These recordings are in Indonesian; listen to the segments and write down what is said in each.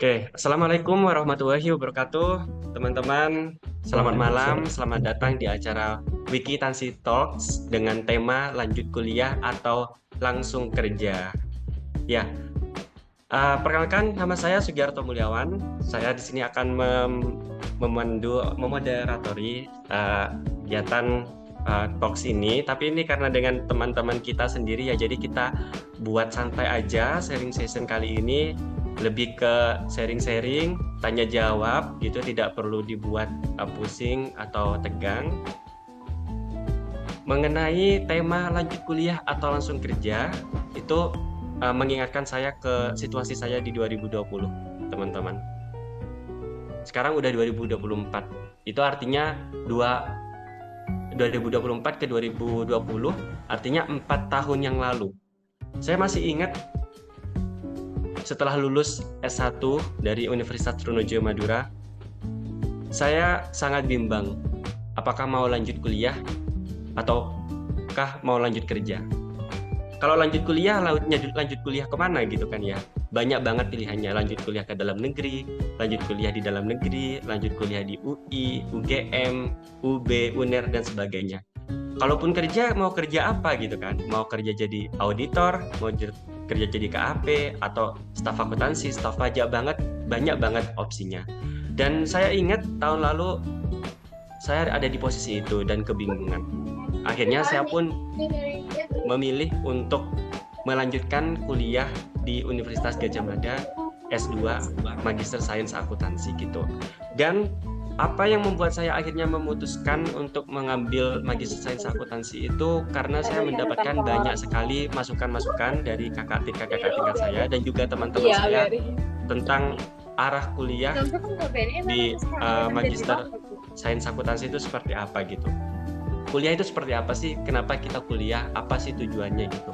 Oke, Assalamualaikum warahmatullahi wabarakatuh, teman-teman. Selamat malam, Waalaikumsalam. selamat datang di acara Wiki Tansi Talks dengan tema lanjut kuliah atau langsung kerja. Ya, perkenalkan nama saya Sugiarto Mulyawan. Saya di sini akan memoderatori kegiatan talks ini. Tapi ini karena dengan teman-teman kita sendiri ya, jadi kita buat santai aja. Sharing session kali ini lebih ke sharing-sharing, tanya jawab gitu, tidak perlu dibuat pusing atau tegang. Mengenai tema lanjut kuliah atau langsung kerja, itu mengingatkan saya ke situasi saya di 2020, teman-teman. Sekarang udah 2024. Itu artinya 2024 ke 2020, artinya 4 tahun yang lalu. Saya masih ingat setelah lulus S1 dari Universitas Trunojoyo Madura, saya sangat bimbang apakah mau lanjut kuliah ataukah mau lanjut kerja. Kalau lanjut kuliah, lanjut kuliah kemana gitu kan ya. Banyak banget pilihannya, lanjut kuliah ke dalam negeri, lanjut kuliah di dalam negeri, lanjut kuliah di UI, UGM, UB, UNER, dan sebagainya. Kalaupun kerja, mau kerja apa gitu kan. Mau kerja jadi auditor, mau kerja jadi KAP, atau staf akuntansi, staf pajak, banyak banget opsinya. Dan saya ingat tahun lalu saya ada di posisi itu dan kebingungan. Akhirnya saya pun memilih untuk melanjutkan kuliah di Universitas Gadjah Mada S2 Magister Sains Akuntansi gitu. Dan apa yang membuat saya akhirnya memutuskan untuk mengambil Magister Sains Akuntansi itu karena saya mendapatkan banyak sekali masukan-masukan dari kakak tingkat saya dan juga teman-teman saya tentang arah kuliah di Magister Sains Akuntansi itu seperti apa gitu. Kuliah itu seperti apa sih? Kenapa kita kuliah? Apa sih tujuannya gitu?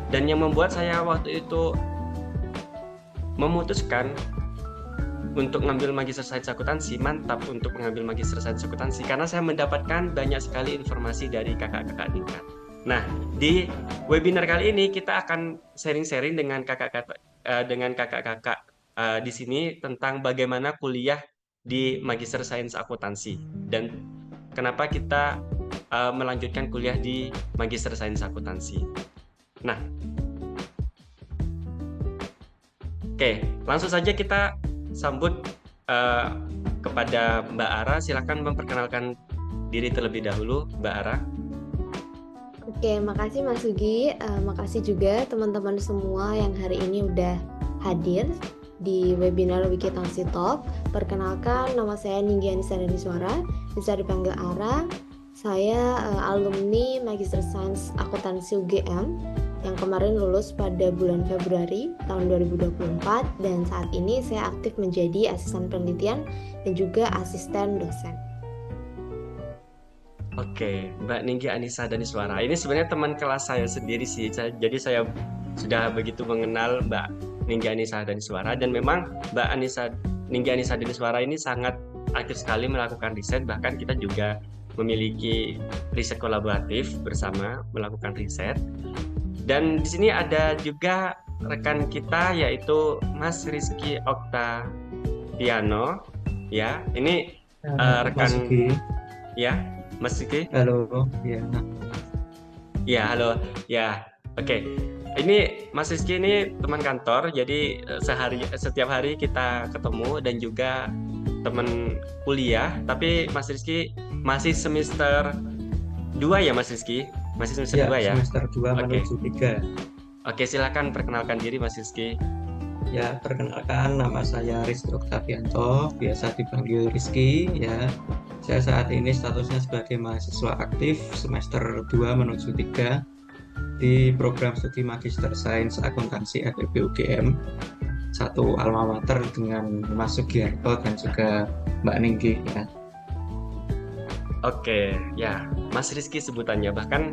Dan yang membuat saya waktu itu memutuskan untuk mengambil Magister Sains Akuntansi, mantap untuk mengambil Magister Sains Akuntansi karena saya mendapatkan banyak sekali informasi dari kakak-kakak tingkat. Nah, di webinar kali ini kita akan sharing-sharing dengan kakak-kakak di sini tentang bagaimana kuliah di Magister Sains Akuntansi dan kenapa kita melanjutkan kuliah di Magister Sains Akuntansi. Nah, oke, langsung saja kita sambut kepada Mbak Ara. Silakan memperkenalkan diri terlebih dahulu, Mbak Ara. Oke, makasih Mas Sugi. Makasih juga teman-teman semua yang hari ini udah hadir di webinar Wiki Tansi Talk. Perkenalkan, nama saya Ninggi Anissa Daniswara, bisa dipanggil Ara. Saya alumni Magister Sains Akuntansi UGM yang kemarin lulus pada bulan Februari tahun 2024 dan saat ini saya aktif menjadi asisten penelitian dan juga asisten dosen. Oke, Mbak Ninggi Anissa Daniswara. Ini sebenarnya teman kelas saya sendiri sih. Jadi saya sudah begitu mengenal Mbak Ninggi Anissa Daniswara dan memang Ninggi Anissa Daniswara ini sangat aktif sekali melakukan riset. Bahkan kita juga memiliki riset kolaboratif bersama melakukan riset. Dan di sini ada juga rekan kita yaitu Mas Rizky Oktaviano. Ya, ini rekan Mas Ugi. ya. Mas Rizky? Halo, ya. Ya, halo. Ya, oke. Ini Mas Rizky ini teman kantor, jadi setiap hari kita ketemu dan juga teman kuliah. Tapi Mas Rizky masih semester 2 ya, Mas Rizky? Masih semester 2 ya? Semester 2 Oke. menuju 3. Oke, silakan perkenalkan diri Mas Rizky. Ya, perkenalkan nama saya Rizky Oktavianto, biasa dipanggil Rizky ya. Saya saat ini statusnya sebagai mahasiswa aktif semester 2 menuju 3 di program studi Magister Sains Akuntansi FEB UGM, satu alma mater dengan Mas Sugiarto dan juga Mbak Ninggi ya. Oke, ya, Mas Rizky sebutannya. Bahkan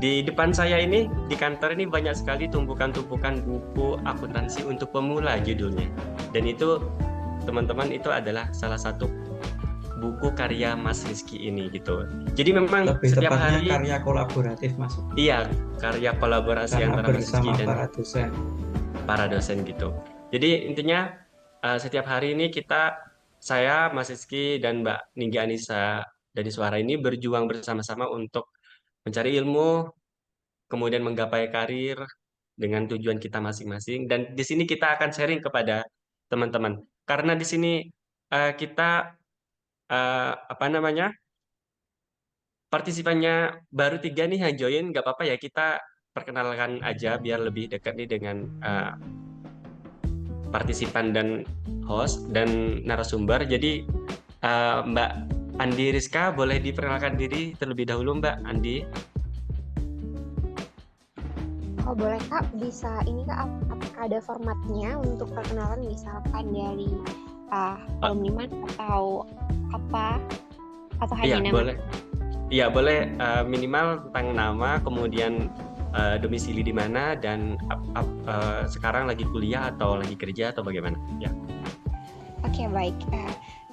di depan saya ini, di kantor ini banyak sekali tumpukan-tumpukan buku akuntansi untuk pemula judulnya. Dan itu, teman-teman, itu adalah salah satu buku karya Mas Rizky ini gitu. Jadi memang Lebih setiap tepatnya hari, karya kolaboratif Mas, iya, karya kolaborasi karena antara Mas Rizky bersama dan para dosen. para dosen gitu. Jadi intinya setiap hari ini saya, Mas Rizky, dan Mbak Ninggi Anissa dari Suara ini berjuang bersama-sama untuk mencari ilmu, kemudian menggapai karir dengan tujuan kita masing-masing. Dan di sini kita akan sharing kepada teman-teman. Karena di sini kita apa namanya partisipannya baru 3 nih yang join, nggak apa-apa ya kita perkenalkan aja biar lebih dekat nih dengan partisipan dan host dan narasumber. Jadi Mbak Andi Rizka boleh diperkenalkan diri terlebih dahulu Mbak Andi. Oh boleh Kak, bisa ini Kak, apakah ada formatnya untuk perkenalan misalkan dari alumni mana atau apa, atau Iya hanya nama? boleh. Iya boleh minimal tentang nama, kemudian domisili di mana dan sekarang lagi kuliah atau lagi kerja atau bagaimana? Ya. Oke baik,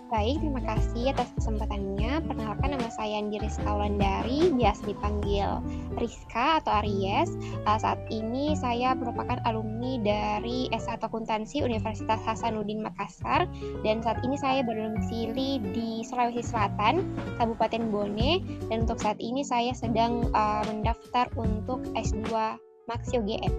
baik terima kasih atas kesempatannya. Perkenalkan nama saya Andi Rizka Wulandari, biasa dipanggil Rizka atau Aries. Saat ini saya merupakan alumni dari S1 Akuntansi Universitas Hasanuddin Makassar, dan saat ini saya berdomisili di Sulawesi Selatan, Kabupaten Bone, dan untuk saat ini saya sedang mendaftar untuk S2 Maxi UGM.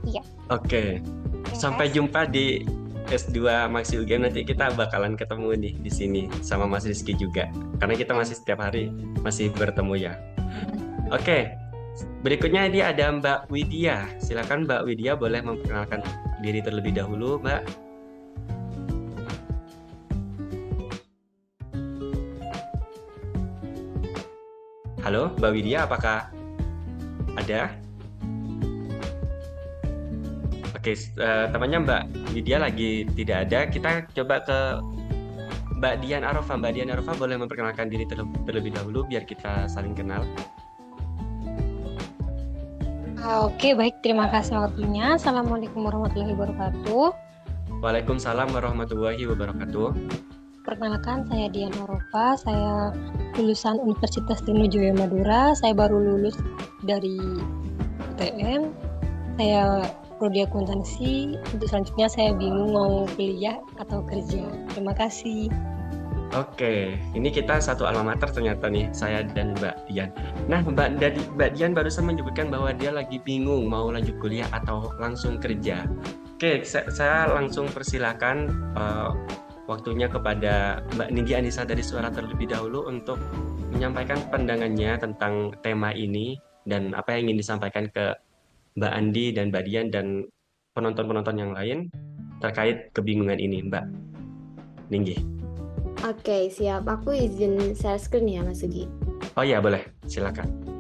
Iya. Oke. Terima Sampai kasih. jumpa di S2 Maxi UGM, nanti kita bakalan ketemu nih di sini sama Mas Rizky juga. Karena kita masih setiap hari masih bertemu ya. Oke. Berikutnya dia ada Mbak Widya. Silakan Mbak Widya boleh memperkenalkan diri terlebih dahulu, Mbak. Halo, Mbak Widya, apakah ada? Oke, temannya Mbak Widya lagi tidak ada. Kita coba ke Mbak Dian Arofa. Mbak Dian Arofa boleh memperkenalkan diri terlebih dahulu biar kita saling kenal. Oke, baik. Terima kasih waktunya. Assalamualaikum warahmatullahi wabarakatuh. Waalaikumsalam warahmatullahi wabarakatuh. Perkenalkan, saya Dian Arofa. Saya lulusan Universitas Trunojoyo Madura. Saya baru lulus dari UTM. Saya prodi akuntansi. Untuk selanjutnya saya bingung mau kuliah atau kerja. Terima kasih. Oke, ini kita satu alma mater ternyata nih, saya dan Mbak Dian. Nah, Mbak Dian barusan menyebutkan bahwa dia lagi bingung mau lanjut kuliah atau langsung kerja. Oke, saya langsung persilakan waktunya kepada Mbak Ninggi Anissa dari Suara terlebih dahulu untuk menyampaikan pandangannya tentang tema ini dan apa yang ingin disampaikan ke Mbak Andi dan Mbak Dian dan penonton-penonton yang lain terkait kebingungan ini, Mbak Ninggi. Oke, siap. Aku izin share screen ya, Mas Sugi. Oh iya, boleh. Silakan.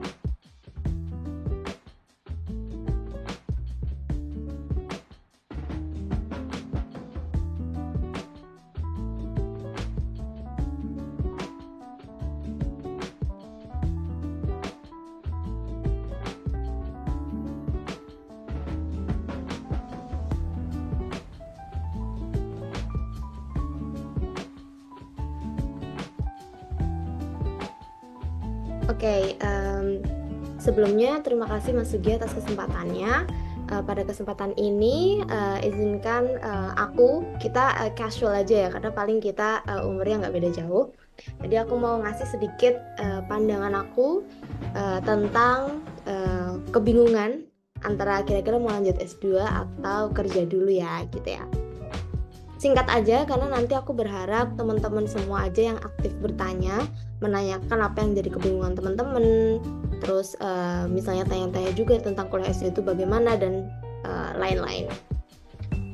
Oke, sebelumnya terima kasih Mas Sugi atas kesempatannya. Pada kesempatan ini izinkan kita casual aja ya, karena paling kita umurnya nggak beda jauh. Jadi aku mau ngasih sedikit pandangan aku tentang kebingungan antara kira-kira mau lanjut S2 atau kerja dulu ya, gitu ya. Singkat aja, karena nanti aku berharap teman-teman semua aja yang aktif bertanya, menanyakan apa yang jadi kebingungan teman-teman, terus misalnya tanya-tanya juga tentang kuliah S2 itu bagaimana dan lain-lain.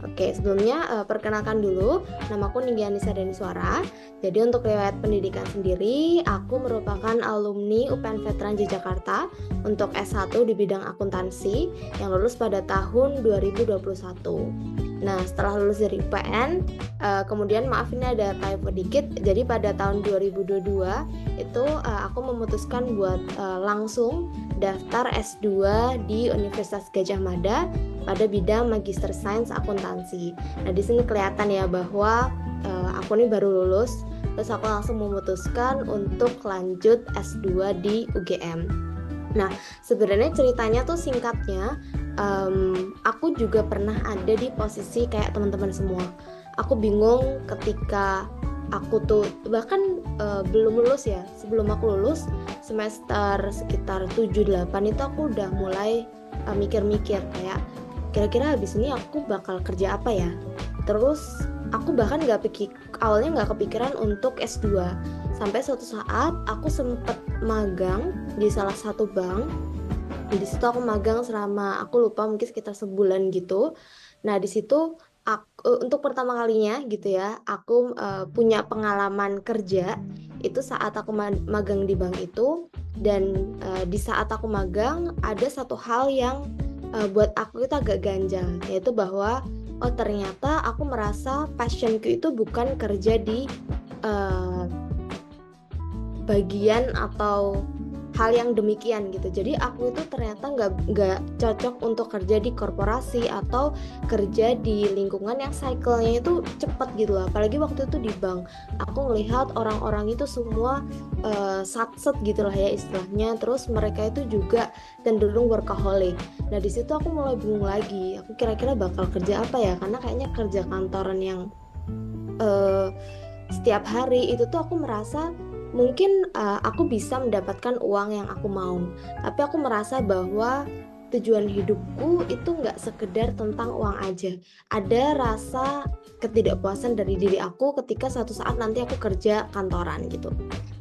Oke, sebelumnya perkenalkan dulu, namaku Ninggi Anissa Dani Suara. Jadi untuk riwayat pendidikan sendiri, aku merupakan alumni UPN Veteran Yogyakarta untuk S1 di bidang akuntansi yang lulus pada tahun 2021. Nah, setelah lulus dari UPN, kemudian maaf ini ada typo dikit. Jadi pada tahun 2022 itu aku memutuskan buat langsung daftar S2 di Universitas Gadjah Mada pada bidang Magister Sains Akuntansi. Nah, di sini kelihatan ya bahwa aku ini baru lulus, terus aku langsung memutuskan untuk lanjut S2 di UGM. Nah, sebenarnya ceritanya tuh singkatnya, aku juga pernah ada di posisi kayak teman-teman semua. aku bingung ketika aku tuh bahkan belum lulus ya. Sebelum aku lulus semester sekitar 7-8 itu aku udah mulai mikir-mikir kayak kira-kira habis ini aku bakal kerja apa ya. Terus aku bahkan awalnya nggak kepikiran untuk S2. Sampai suatu saat aku sempet magang di salah satu bank. Di situ aku magang selama aku lupa mungkin sekitar sebulan gitu. Nah di situ untuk pertama kalinya gitu ya, aku punya pengalaman kerja itu saat aku magang di bank itu. Dan di saat aku magang ada satu hal yang buat aku itu agak ganjal, yaitu bahwa oh ternyata aku merasa passionku itu bukan kerja di bagian atau hal yang demikian gitu. Jadi aku itu ternyata nggak cocok untuk kerja di korporasi atau kerja di lingkungan yang cycle-nya itu cepat gitu loh. Apalagi waktu itu di bank, aku ngelihat orang-orang itu semua satset gitu lah ya istilahnya. Terus mereka itu juga cenderung workaholic. Nah di situ aku mulai bingung lagi. Aku kira-kira bakal kerja apa ya? Karena kayaknya kerja kantoran yang setiap hari itu tuh aku merasa mungkin aku bisa mendapatkan uang yang aku mau, tapi aku merasa bahwa tujuan hidupku itu nggak sekedar tentang uang aja. Ada rasa ketidakpuasan dari diri aku ketika suatu saat nanti aku kerja kantoran gitu.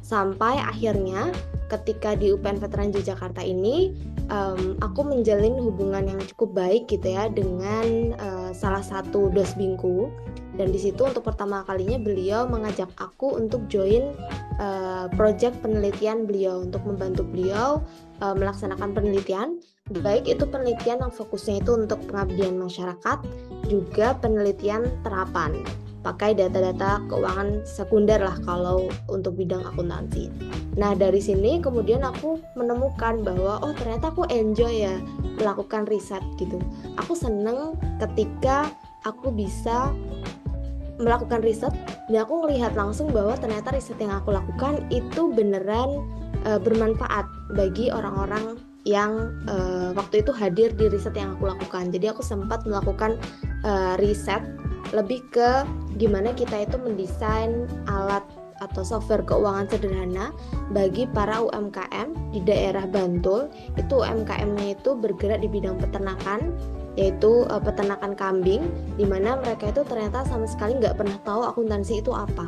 Sampai akhirnya ketika di UPN Veteran Yogyakarta ini aku menjalin hubungan yang cukup baik gitu ya dengan salah satu dosbingku. Dan di situ untuk pertama kalinya beliau mengajak aku untuk join project penelitian beliau, untuk membantu beliau melaksanakan penelitian, baik itu penelitian yang fokusnya itu untuk pengabdian masyarakat, juga penelitian terapan pakai data-data keuangan sekunder lah kalau untuk bidang akuntansi. Nah dari sini kemudian aku menemukan bahwa oh ternyata aku enjoy ya melakukan riset gitu. Aku seneng ketika aku bisa melakukan riset dan aku melihat langsung bahwa ternyata riset yang aku lakukan itu beneran bermanfaat bagi orang-orang yang waktu itu hadir di riset yang aku lakukan. Jadi aku sempat melakukan riset lebih ke gimana kita itu mendesain alat atau software keuangan sederhana bagi para UMKM di daerah Bantul. Itu UMKM-nya itu bergerak di bidang peternakan, yaitu peternakan kambing, di mana mereka itu ternyata sama sekali nggak pernah tahu akuntansi itu apa.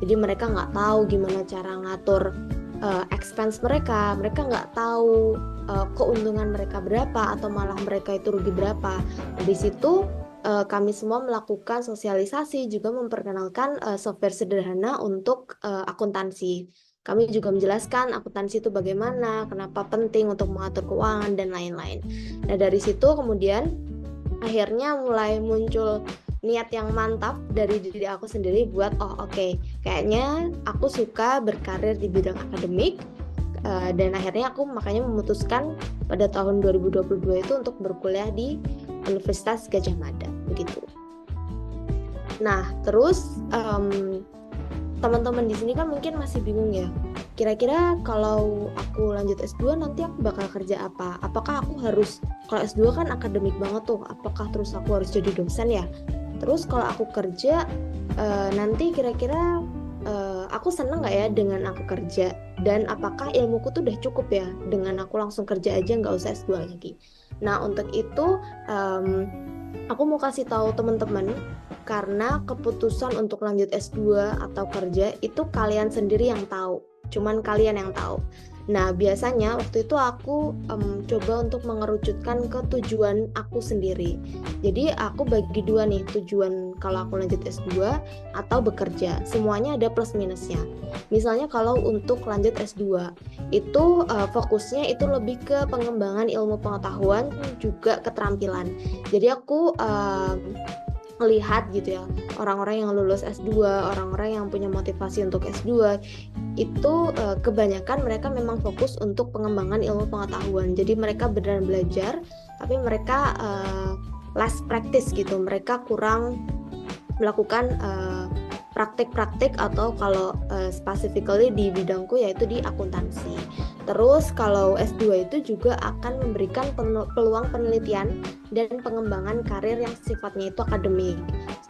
Jadi mereka nggak tahu gimana cara ngatur expense mereka nggak tahu keuntungan mereka berapa atau malah mereka itu rugi berapa. Di situ kami semua melakukan sosialisasi, juga memperkenalkan software sederhana untuk akuntansi. Kami juga menjelaskan akuntansi itu bagaimana, kenapa penting untuk mengatur keuangan, dan lain-lain. Nah dari situ kemudian akhirnya mulai muncul niat yang mantap dari diri aku sendiri buat kayaknya aku suka berkarir di bidang akademik. Dan akhirnya aku makanya memutuskan pada tahun 2022 itu untuk berkuliah di Universitas Gadjah Mada begitu. Nah terus teman-teman di sini kan mungkin masih bingung ya, kira-kira kalau aku lanjut S2 nanti aku bakal kerja apa? Apakah aku harus, kalau S2 kan akademik banget tuh, apakah terus aku harus jadi dosen ya? Terus kalau aku kerja nanti kira-kira aku seneng nggak ya dengan aku kerja, dan apakah ilmuku tuh udah cukup ya dengan aku langsung kerja aja nggak usah S2 lagi. Nah untuk itu aku mau kasih tahu teman-teman, karena keputusan untuk lanjut S2 atau kerja itu kalian sendiri yang tahu, cuman kalian yang tahu. Nah biasanya waktu itu aku coba untuk mengerucutkan ke tujuan aku sendiri. Jadi aku bagi dua nih tujuan kalau aku lanjut S2 atau bekerja. Semuanya ada plus minusnya. Misalnya kalau untuk lanjut S2 itu fokusnya itu lebih ke pengembangan ilmu pengetahuan juga keterampilan. Jadi aku melihat gitu ya, orang-orang yang lulus S2, orang-orang yang punya motivasi untuk S2 itu kebanyakan mereka memang fokus untuk pengembangan ilmu pengetahuan. Jadi mereka beneran belajar, tapi mereka less practice gitu, mereka kurang melakukan praktik-praktik atau kalau specifically di bidangku yaitu di akuntansi. Terus kalau S2 itu juga akan memberikan peluang penelitian dan pengembangan karir yang sifatnya itu akademik.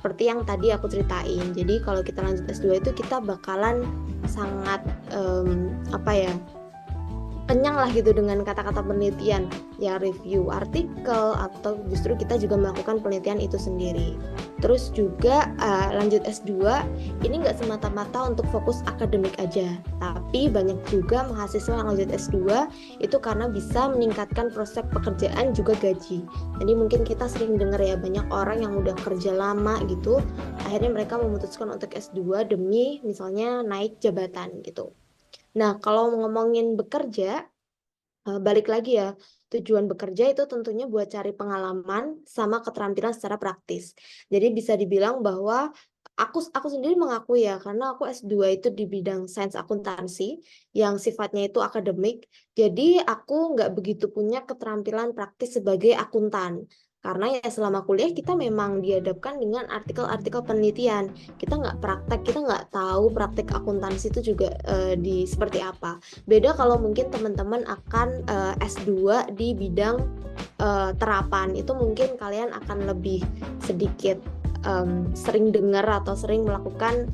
seperti yang tadi aku ceritain. Jadi kalau kita lanjut S2 itu kita bakalan sangat kenyang lah gitu dengan kata-kata penelitian, ya review artikel atau justru kita juga melakukan penelitian itu sendiri. Terus juga lanjut S2 ini nggak semata-mata untuk fokus akademik aja, tapi banyak juga mahasiswa yang lanjut S2 itu karena bisa meningkatkan prospek pekerjaan juga gaji. Jadi mungkin kita sering dengar ya, banyak orang yang udah kerja lama gitu, akhirnya mereka memutuskan untuk S2 demi misalnya naik jabatan gitu. Nah, kalau ngomongin bekerja, balik lagi ya, tujuan bekerja itu tentunya buat cari pengalaman sama keterampilan secara praktis. Jadi bisa dibilang bahwa aku sendiri mengakui ya, karena aku S2 itu di bidang sains akuntansi yang sifatnya itu akademik, jadi aku nggak begitu punya keterampilan praktis sebagai akuntan. Karena ya selama kuliah kita memang dihadapkan dengan artikel-artikel penelitian, kita nggak praktek, kita nggak tahu praktek akuntansi itu juga seperti apa. Beda kalau mungkin teman-teman akan S2 di bidang terapan, itu mungkin kalian akan lebih sedikit sering dengar atau sering melakukan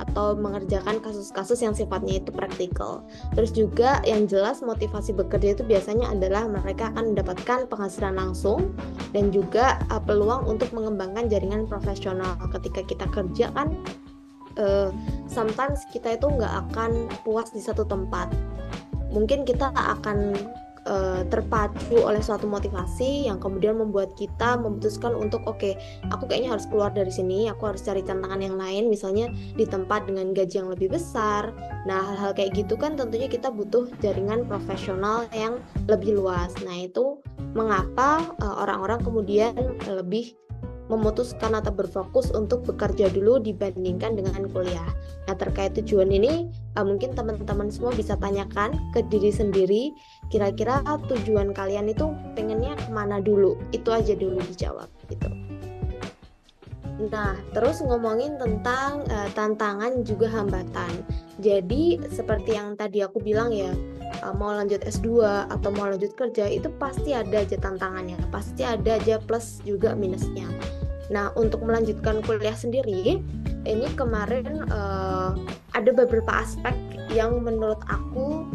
atau mengerjakan kasus-kasus yang sifatnya itu praktikal. Terus juga yang jelas motivasi bekerja itu biasanya adalah mereka akan mendapatkan penghasilan langsung dan juga peluang untuk mengembangkan jaringan profesional. Ketika kita kerja kan sometimes kita itu nggak akan puas di satu tempat. Mungkin kita akan terpacu oleh suatu motivasi yang kemudian membuat kita memutuskan untuk oke, aku kayaknya harus keluar dari sini, aku harus cari tantangan yang lain, misalnya di tempat dengan gaji yang lebih besar. Nah, hal-hal kayak gitu kan tentunya kita butuh jaringan profesional yang lebih luas. Nah, itu mengapa orang-orang kemudian lebih memutuskan atau berfokus untuk bekerja dulu dibandingkan dengan kuliah. Nah, terkait tujuan ini, mungkin teman-teman semua bisa tanyakan ke diri sendiri, kira-kira tujuan kalian itu pengennya kemana dulu? Itu aja dulu dijawab gitu. Nah, terus ngomongin tentang tantangan juga hambatan. Jadi, seperti yang tadi aku bilang ya, mau lanjut S2 atau mau lanjut kerja itu pasti ada aja tantangannya, pasti ada aja plus juga minusnya. Nah, untuk melanjutkan kuliah sendiri, ini kemarin ada beberapa aspek yang menurut aku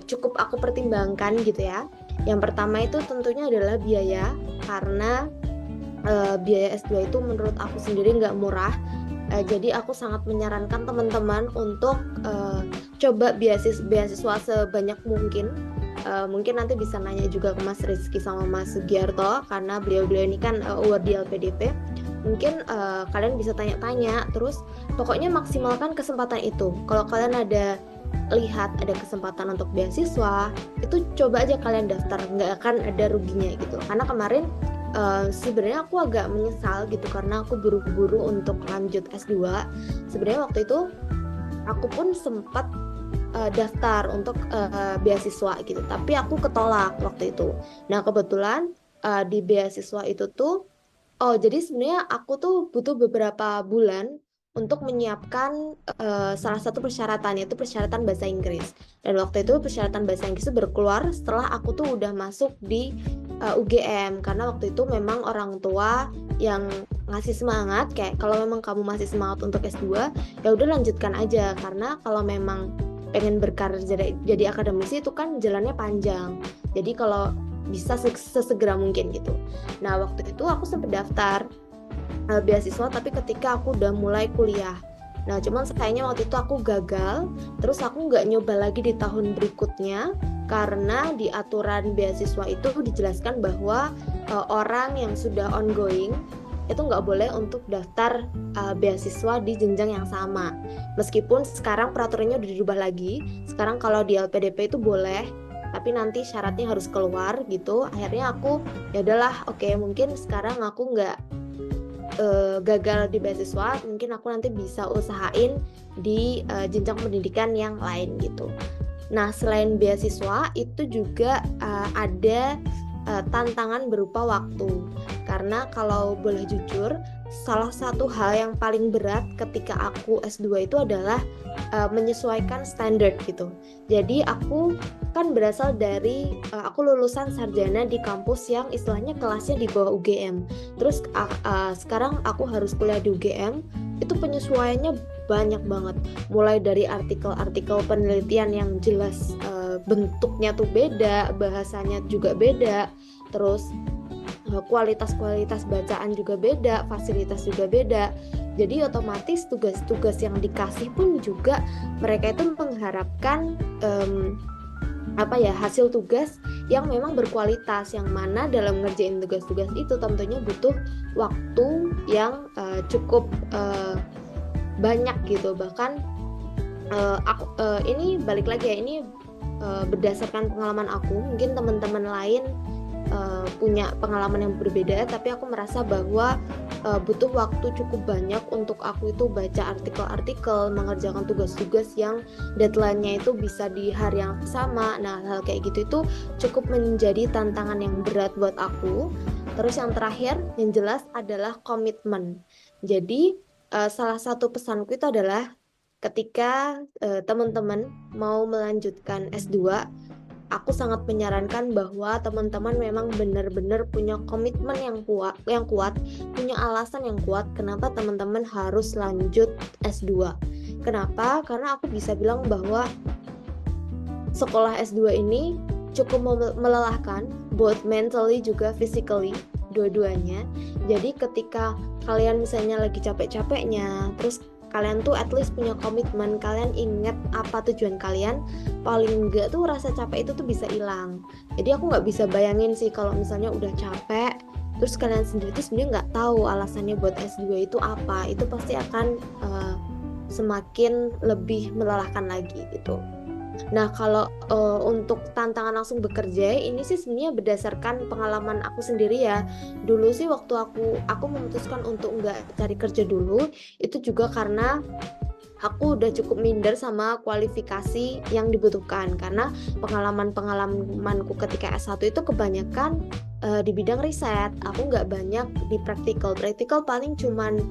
cukup aku pertimbangkan gitu ya. Yang pertama itu tentunya adalah biaya, karena biaya S2 itu menurut aku sendiri nggak murah. Jadi aku sangat menyarankan teman-teman untuk coba beasiswa sebanyak mungkin. Mungkin nanti bisa nanya juga ke Mas Rizky sama Mas Sugiarto, karena beliau-beliau ini kan award di LPDP. Mungkin kalian bisa tanya-tanya, terus pokoknya maksimalkan kesempatan itu. Kalau kalian lihat ada kesempatan untuk beasiswa, itu coba aja kalian daftar, nggak akan ada ruginya gitu. Karena kemarin sebenarnya aku agak menyesal gitu, karena aku buru-buru untuk lanjut S2. Sebenarnya waktu itu aku pun sempat daftar untuk beasiswa gitu, tapi aku ketolak waktu itu. Nah, kebetulan di beasiswa itu tuh jadi sebenarnya aku tuh butuh beberapa bulan untuk menyiapkan salah satu persyaratan, yaitu persyaratan bahasa Inggris. Dan waktu itu persyaratan bahasa Inggris itu berkeluar setelah aku tuh udah masuk di UGM, karena waktu itu memang orang tua yang ngasih semangat, kayak kalau memang kamu masih semangat untuk S2, ya udah lanjutkan aja, karena kalau memang pengen berkarir jadi akademisi itu kan jalannya panjang. Jadi kalau bisa sesegera mungkin gitu. Nah, waktu itu aku sempat daftar beasiswa, tapi ketika aku udah mulai kuliah. Nah, cuman sayangnya waktu itu aku gagal, terus aku nggak nyoba lagi di tahun berikutnya, karena di aturan beasiswa itu dijelaskan bahwa orang yang sudah ongoing itu nggak boleh untuk daftar beasiswa di jenjang yang sama. Meskipun sekarang peraturannya udah dirubah lagi, sekarang kalau di LPDP itu boleh, tapi nanti syaratnya harus keluar gitu. Akhirnya aku ya udahlah, oke, mungkin sekarang aku nggak gagal di beasiswa, mungkin aku nanti bisa usahain di jenjang pendidikan yang lain gitu. Nah, selain beasiswa itu juga ada tantangan berupa waktu, karena kalau boleh jujur salah satu hal yang paling berat ketika aku S2 itu adalah menyesuaikan standar gitu. Jadi aku kan berasal dari aku lulusan sarjana di kampus yang istilahnya kelasnya di bawah UGM. Terus sekarang aku harus kuliah di UGM, itu penyesuaiannya banyak banget. Mulai dari artikel-artikel penelitian yang jelas bentuknya tuh beda, bahasanya juga beda, terus kualitas bacaan juga beda, fasilitas juga beda. Jadi otomatis tugas-tugas yang dikasih pun juga mereka itu mengharapkan hasil tugas yang memang berkualitas, yang mana dalam ngerjain tugas-tugas itu tentunya butuh waktu yang cukup banyak gitu. Bahkan ini balik lagi ya, ini berdasarkan pengalaman aku, mungkin teman-teman lain punya pengalaman yang berbeda, tapi aku merasa bahwa butuh waktu cukup banyak untuk aku itu baca artikel-artikel, mengerjakan tugas-tugas yang deadline-nya itu bisa di hari yang sama. Nah, hal kayak gitu itu cukup menjadi tantangan yang berat buat aku. Terus yang terakhir, yang jelas adalah komitmen. Jadi, salah satu pesanku itu adalah ketika teman-teman mau melanjutkan S2, aku sangat menyarankan bahwa teman-teman memang benar-benar punya komitmen yang kuat, punya alasan yang kuat kenapa teman-teman harus lanjut S2. Kenapa? Karena aku bisa bilang bahwa sekolah S2 ini cukup melelahkan, both mentally juga physically, dua-duanya. Jadi ketika kalian misalnya lagi capek-capeknya, terus kalian tuh at least punya komitmen, kalian ingat apa tujuan kalian, paling enggak tuh rasa capek itu tuh bisa hilang. Jadi aku nggak bisa bayangin sih kalau misalnya udah capek, terus kalian sendiri tuh sebenarnya nggak tahu alasannya buat S2 itu apa, itu pasti akan semakin lebih melelahkan lagi gitu. Nah, kalau untuk tantangan langsung bekerja, ini sih sebenarnya berdasarkan pengalaman aku sendiri ya. Dulu sih waktu aku memutuskan untuk nggak cari kerja dulu, itu juga karena aku udah cukup minder sama kualifikasi yang dibutuhkan. Karena pengalamanku ketika S1 itu kebanyakan di bidang riset. Aku nggak banyak di praktikal paling cuman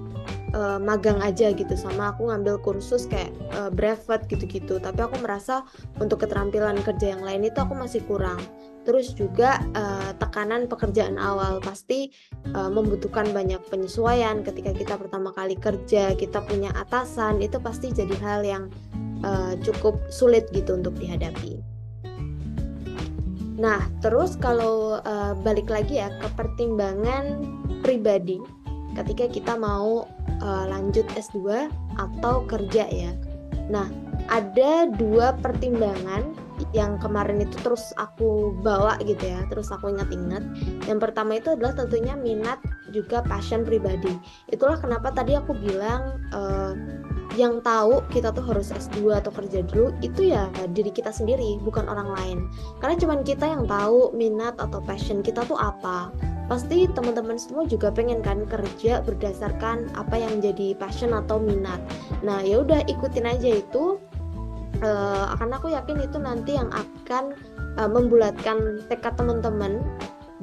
magang aja gitu, sama aku ngambil kursus kayak brevet gitu-gitu. Tapi aku merasa untuk keterampilan kerja yang lain itu aku masih kurang. Terus juga tekanan pekerjaan awal pasti membutuhkan banyak penyesuaian. Ketika kita pertama kali kerja, kita punya atasan, itu pasti jadi hal yang cukup sulit gitu untuk dihadapi. Nah, terus kalau balik lagi ya ke pertimbangan pribadi ketika kita mau lanjut S2 atau kerja ya. Nah, ada dua pertimbangan yang kemarin itu terus aku bawa gitu ya, terus aku ingat-ingat. Yang pertama itu adalah tentunya minat juga passion pribadi. Itulah kenapa tadi aku bilang yang tahu kita tuh harus S2 atau kerja dulu itu ya diri kita sendiri, bukan orang lain. Karena cuman kita yang tahu minat atau passion kita tuh apa. Pasti teman-teman semua juga pengen kan kerja berdasarkan apa yang jadi passion atau minat. Nah, ya udah ikutin aja itu. Karena aku yakin itu nanti yang akan membulatkan tekad teman-teman.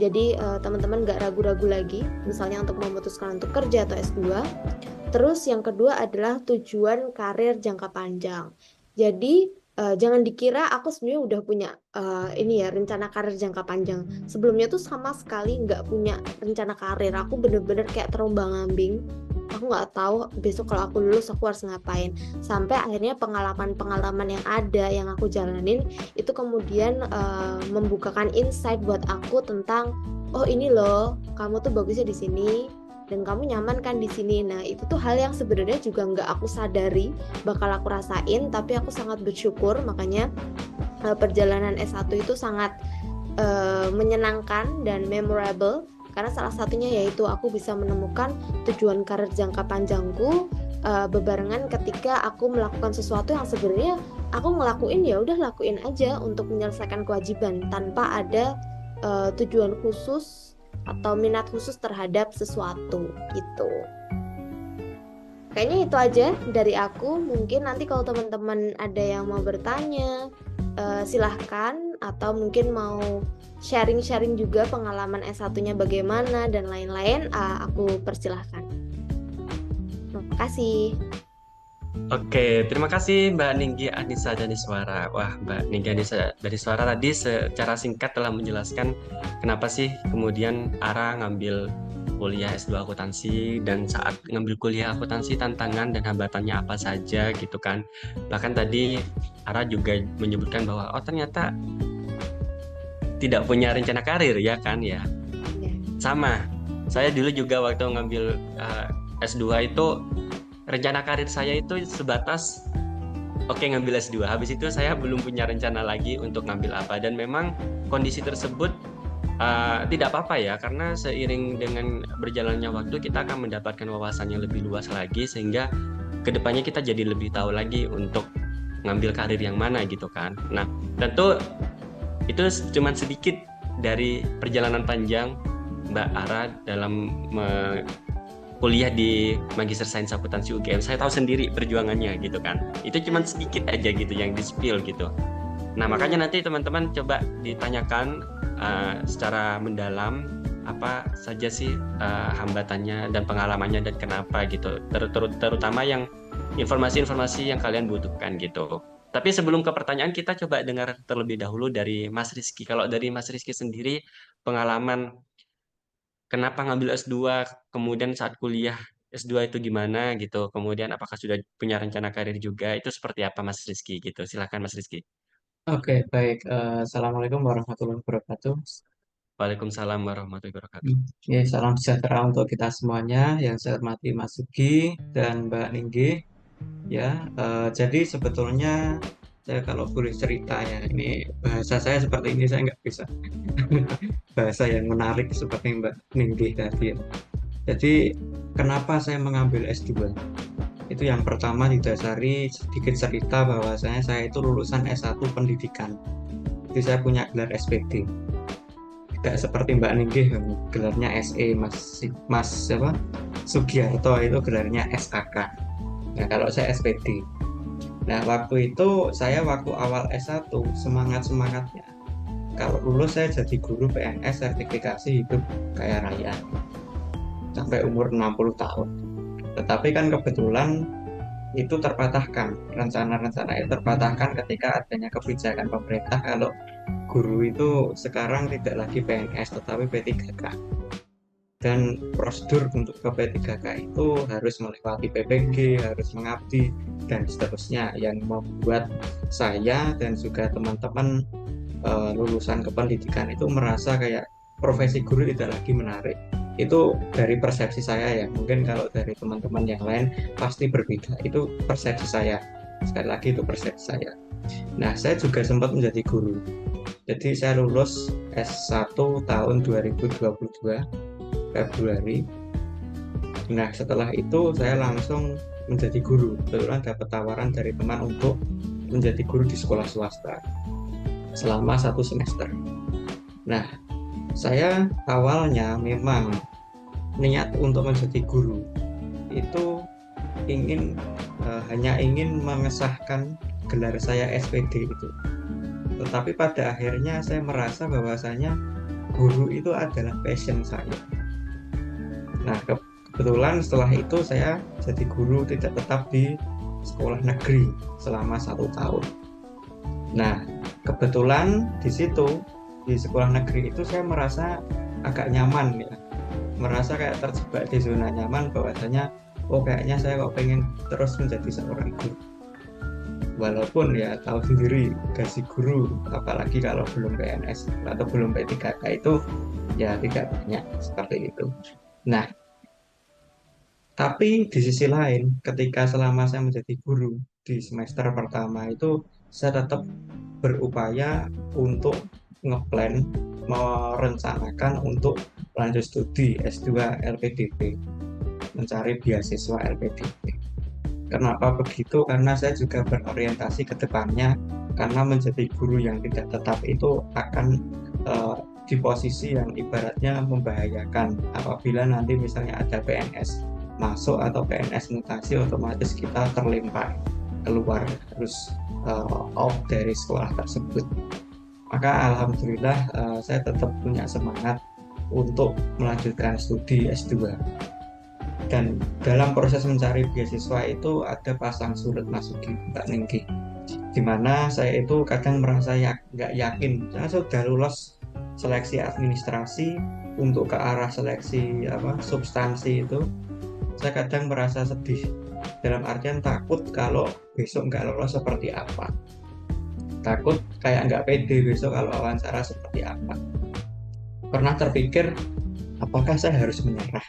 Jadi teman-teman gak ragu-ragu lagi misalnya untuk memutuskan untuk kerja atau S2. Terus yang kedua adalah tujuan karir jangka panjang. Jadi jangan dikira aku sebenarnya udah punya rencana karir jangka panjang. Sebelumnya tuh sama sekali nggak punya rencana karir. Aku bener-bener kayak terombang-ambing. Aku nggak tahu besok kalau aku lulus aku harus ngapain. Sampai akhirnya pengalaman-pengalaman yang ada yang aku jalanin itu kemudian membukakan insight buat aku tentang oh ini loh kamu tuh bagusnya di sini dan kamu nyaman kan di sini. Nah, itu tuh hal yang sebenarnya juga nggak aku sadari bakal aku rasain, tapi aku sangat bersyukur. Makanya perjalanan S1 itu sangat menyenangkan dan memorable, karena salah satunya yaitu aku bisa menemukan tujuan karir jangka panjangku bebarengan ketika aku melakukan sesuatu yang sebenarnya aku ngelakuin ya udah lakuin aja untuk menyelesaikan kewajiban tanpa ada tujuan khusus atau minat khusus terhadap sesuatu gitu. Kayaknya itu aja dari aku. Mungkin nanti kalau teman-teman ada yang mau bertanya silahkan, atau mungkin mau sharing-sharing juga pengalaman S1-nya bagaimana dan lain-lain, aku persilahkan. Makasih. Oke, terima kasih Mbak Ninggi Anissa Daniswara. Wah, Mbak Ninggi Anissa Daniswara tadi secara singkat telah menjelaskan kenapa sih kemudian Ara ngambil kuliah S2 akuntansi, dan saat ngambil kuliah akuntansi tantangan dan hambatannya apa saja gitu kan. Bahkan tadi Ara juga menyebutkan bahwa oh ternyata tidak punya rencana karir ya kan ya. Ya. Sama, saya dulu juga waktu ngambil S2 itu rencana karir saya itu sebatas oke ngambil S2. Habis itu saya belum punya rencana lagi untuk ngambil apa, dan memang kondisi tersebut tidak apa-apa ya, karena seiring dengan berjalannya waktu kita akan mendapatkan wawasan yang lebih luas lagi, sehingga kedepannya kita jadi lebih tahu lagi untuk ngambil karir yang mana gitu kan. Nah, tentu itu cuma sedikit dari perjalanan panjang Mbak Ara dalam kuliah di Magister Sains Akuntansi UGM. Saya tahu sendiri perjuangannya gitu kan. Itu cuma sedikit aja gitu yang di-spill gitu. Nah, makanya nanti teman-teman coba ditanyakan secara mendalam apa saja sih hambatannya dan pengalamannya dan kenapa gitu. Terutama yang informasi-informasi yang kalian butuhkan gitu. Tapi sebelum ke pertanyaan, kita coba dengar terlebih dahulu dari Mas Rizky. Kalau dari Mas Rizky sendiri, pengalaman kenapa ngambil S2, kemudian saat kuliah S2 itu gimana gitu, kemudian apakah sudah punya rencana karir juga, itu seperti apa Mas Rizky gitu. Silakan Mas Rizky. Oke, baik. Assalamualaikum warahmatullahi wabarakatuh. Waalaikumsalam warahmatullahi wabarakatuh. Ya, salam sejahtera untuk kita semuanya. Yang saya hormati Mas Sugi dan Mbak Ninggi. Ya, jadi sebetulnya saya kalau boleh cerita ya, ini bahasa saya seperti ini saya nggak bisa bahasa yang menarik seperti Mbak Ninggi tadi ya. Jadi kenapa saya mengambil S2? Itu yang pertama didasari sedikit cerita bahwasanya saya itu lulusan S1 pendidikan. Jadi saya punya gelar SPD. Tidak seperti Mbak Ninggi gelarnya SE, Mas siapa? Sugiarto itu gelarnya SAK. Nah, kalau saya SPD. Nah, waktu itu saya waktu awal S1 semangat-semangatnya. Kalau lulus saya jadi guru PNS sertifikasi hidup kaya raya. Sampai umur 60 tahun. Tetapi kan kebetulan itu terpatahkan, rencana-rencana itu terpatahkan ketika adanya kebijakan pemerintah kalau guru itu sekarang tidak lagi PNS tetapi P3K, dan prosedur untuk ke P3K itu harus melewati PPG, harus mengabdi dan seterusnya, yang membuat saya dan juga teman-teman lulusan kependidikan itu merasa kayak profesi guru tidak lagi menarik. Itu dari persepsi saya ya, mungkin kalau dari teman-teman yang lain pasti berbeda. Itu persepsi saya, sekali lagi itu persepsi saya. Nah, saya juga sempat menjadi guru, jadi saya lulus S1 tahun 2022 Februari. Nah, setelah itu saya langsung menjadi guru. Kebetulan dapat tawaran dari teman untuk menjadi guru di sekolah swasta selama 1 semester. Nah, saya awalnya memang niat untuk menjadi guru itu hanya ingin mengesahkan gelar saya SPD itu. Tetapi pada akhirnya saya merasa bahwasanya guru itu adalah passion saya. Nah, kebetulan setelah itu saya jadi guru tidak tetap di sekolah negeri selama 1 tahun. Nah, kebetulan di situ di sekolah negeri itu saya merasa agak nyaman ya, merasa kayak terjebak di zona nyaman, bahwasanya oh kayaknya saya kok pengen terus menjadi seorang guru. Walaupun ya tahu sendiri gaji guru apalagi kalau belum PNS atau belum P3K itu ya tidak banyak seperti itu. Nah, tapi di sisi lain ketika selama saya menjadi guru di semester pertama itu saya tetap berupaya untuk ngeplan, merencanakan untuk lanjut studi S2 LPDP, mencari beasiswa LPDP. Kenapa begitu? Karena saya juga berorientasi ke depannya, karena menjadi guru yang tidak tetap itu akan di posisi yang ibaratnya membahayakan. Apabila nanti misalnya ada PNS masuk atau PNS mutasi, otomatis kita terlempar keluar, harus off dari sekolah tersebut. Maka alhamdulillah saya tetap punya semangat untuk melanjutkan studi S2. Dan dalam proses mencari beasiswa itu ada pasang surut masuki Mbak Ningki, di mana saya itu kadang merasa nggak yakin. Saya sudah lulus seleksi administrasi, untuk ke arah seleksi substansi itu saya kadang merasa sedih, dalam artian takut kalau besok nggak lolos seperti apa, takut kayak nggak pede besok kalau wawancara seperti apa. Pernah terpikir apakah saya harus menyerah.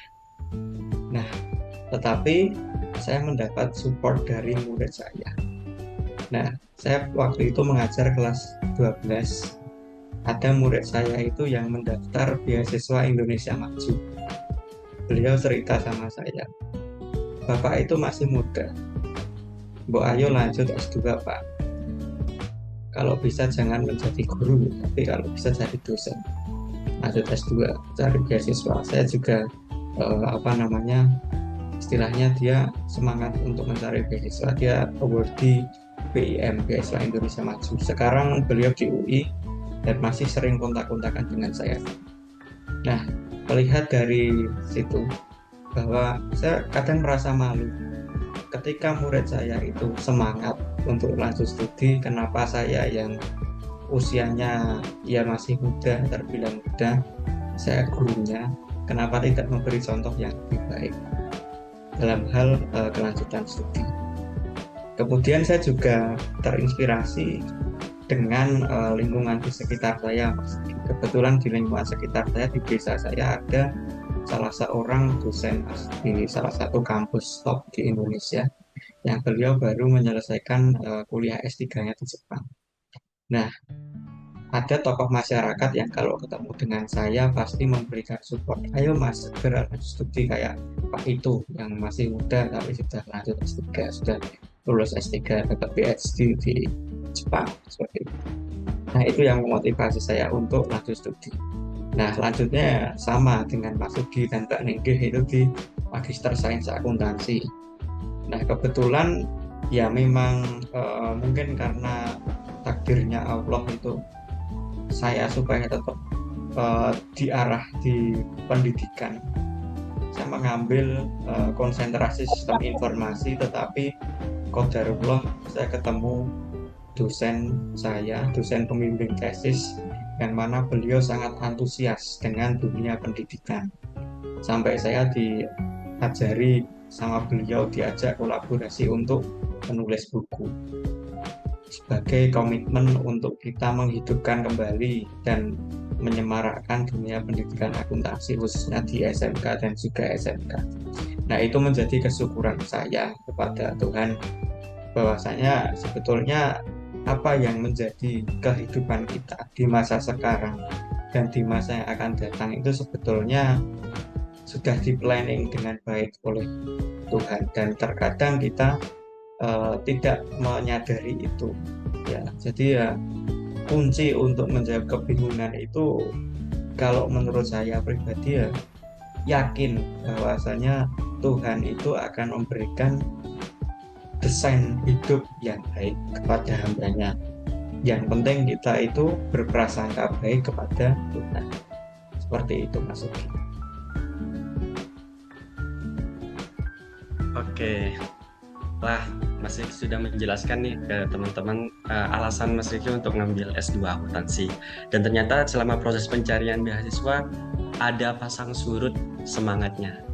Nah, tetapi saya mendapat support dari murid saya. Nah, saya waktu itu mengajar kelas 12. Ada murid saya itu yang mendaftar beasiswa Indonesia Maju. Beliau cerita sama saya, Bapak itu masih muda, Mbok ayo lanjut S2 Pak. Kalau bisa jangan menjadi guru, tapi kalau bisa jadi dosen. Lanjut S2, cari beasiswa. Saya juga istilahnya dia semangat untuk mencari beasiswa. Dia awardee BIM, Beasiswa Indonesia Maju. Sekarang beliau di UI dan masih sering kontak-kontakan dengan saya. Nah, melihat dari situ bahwa saya kadang merasa malu ketika murid saya itu semangat untuk lanjut studi, kenapa saya yang usianya ya masih muda, terbilang muda, saya gurunya, kenapa tidak memberi contoh yang lebih baik dalam hal kelanjutan studi. Kemudian saya juga terinspirasi dengan lingkungan di sekitar saya. Kebetulan di lingkungan sekitar saya, di desa saya ada salah seorang dosen di salah satu kampus top di Indonesia yang beliau baru menyelesaikan kuliah S3-nya di Jepang. Nah, ada tokoh masyarakat yang kalau ketemu dengan saya pasti memberikan support. Ayo mas, segera lanjut studi kayak Pak itu yang masih muda tapi sudah lanjut S3, sudah lulus S3, dapat PhD di Jepang, seperti itu. Nah, itu yang memotivasi saya untuk lanjut studi. Nah, selanjutnya sama dengan Mas Sugi dan Mbak Ninggih, itu di Magister Sains Akuntansi. Nah, kebetulan ya memang mungkin karena takdirnya Allah itu saya supaya tetap diarah di pendidikan. Saya mengambil konsentrasi sistem informasi, tetapi qadarullah saya ketemu dosen pembimbing tesis, yang mana beliau sangat antusias dengan dunia pendidikan. Sampai saya diajari sama beliau, diajak kolaborasi untuk menulis buku. Sebagai komitmen untuk kita menghidupkan kembali dan menyemarakkan dunia pendidikan akuntansi, khususnya di SMK dan juga SMK. Nah, itu menjadi kesyukuran saya kepada Tuhan, bahwasanya sebetulnya apa yang menjadi kehidupan kita di masa sekarang dan di masa yang akan datang itu sebetulnya sudah di-planning dengan baik oleh Tuhan, dan terkadang kita tidak menyadari itu ya. Jadi ya, kunci untuk menjawab kebingungan itu kalau menurut saya pribadi ya, yakin bahwasanya Tuhan itu akan memberikan desain hidup yang baik kepada hambanya. Yang penting kita itu berprasangka baik kepada Tuhan. Seperti itu Mas Ugi. Oke, lah Mas Riki sudah menjelaskan nih ke teman-teman alasan Mas Riki untuk ngambil S2 akuntansi. Dan ternyata selama proses pencarian beasiswa ada pasang surut semangatnya.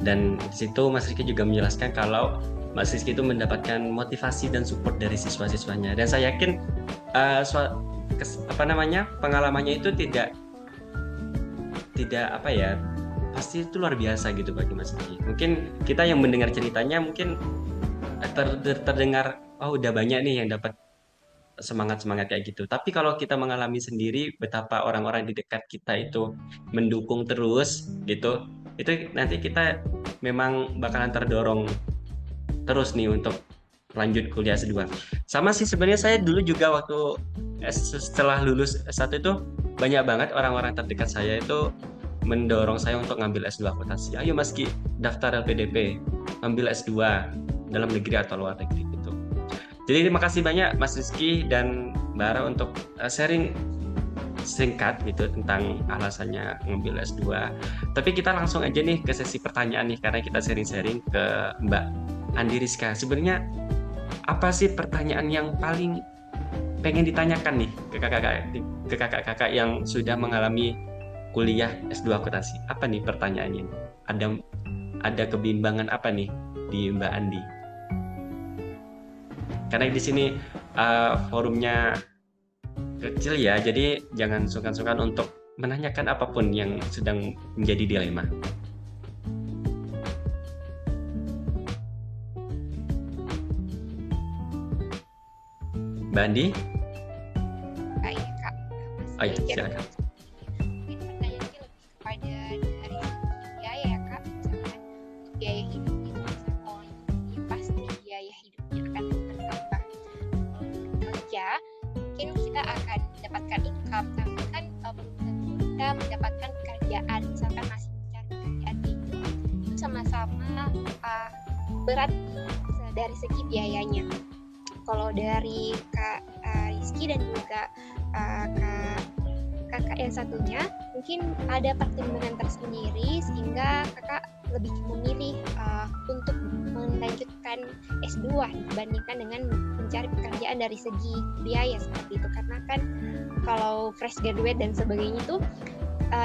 Dan di situ Mas Riki juga menjelaskan kalau Mas Rizky itu mendapatkan motivasi dan support dari siswa-siswanya. Dan saya yakin pengalamannya itu tidak pasti itu luar biasa gitu bagi Mas Rizky. Mungkin kita yang mendengar ceritanya mungkin terdengar, oh udah banyak nih yang dapat semangat kayak gitu. Tapi kalau kita mengalami sendiri betapa orang-orang di dekat kita itu mendukung terus gitu, itu nanti kita memang bakalan terdorong terus nih untuk lanjut kuliah S2. Sama sih sebenarnya saya dulu juga waktu setelah lulus S1 itu banyak banget orang-orang terdekat saya itu mendorong saya untuk ngambil S2 akuntansi. Ayo Mas Ki, daftar LPDP, ambil S2 dalam negeri atau luar negeri gitu. Jadi terima kasih banyak Mas Rizky dan Mbak Ara untuk sharing singkat gitu tentang alasannya ngambil S2. Tapi kita langsung aja nih ke sesi pertanyaan nih, karena kita sharing-sharing ke Mbak Andi Rizka. Sebenarnya apa sih pertanyaan yang paling pengen ditanyakan nih ke kakak-kakak yang sudah mengalami kuliah S2 akuntansi? Apa nih pertanyaannya? Ada kebimbangan apa nih di Mbak Andi? Karena di sini forumnya kecil ya, jadi jangan sungkan-sungkan untuk menanyakan apapun yang sedang menjadi dilema. Mbak Andi? Kak, ya Kak. Oh iya, Masih silakan. mungkin pertanyaannya lebih kepada dari segi biaya ya Kak. Misalkan untuk biaya hidup itu bisa konsumsi pasti biaya hidupnya akan bertambah. Kalau kerja mungkin kita akan mendapatkan income, tapi kan belum tentu kita mendapatkan pekerjaan. Misalkan masih mencari pekerjaan itu sama-sama berat dari segi biayanya. Kalau dari Kak Rizky dan juga kakak yang satunya mungkin ada pertimbangan tersendiri sehingga kakak lebih memilih untuk melanjutkan S2 dibandingkan dengan mencari pekerjaan dari segi biaya seperti itu, karena kan kalau fresh graduate dan sebagainya itu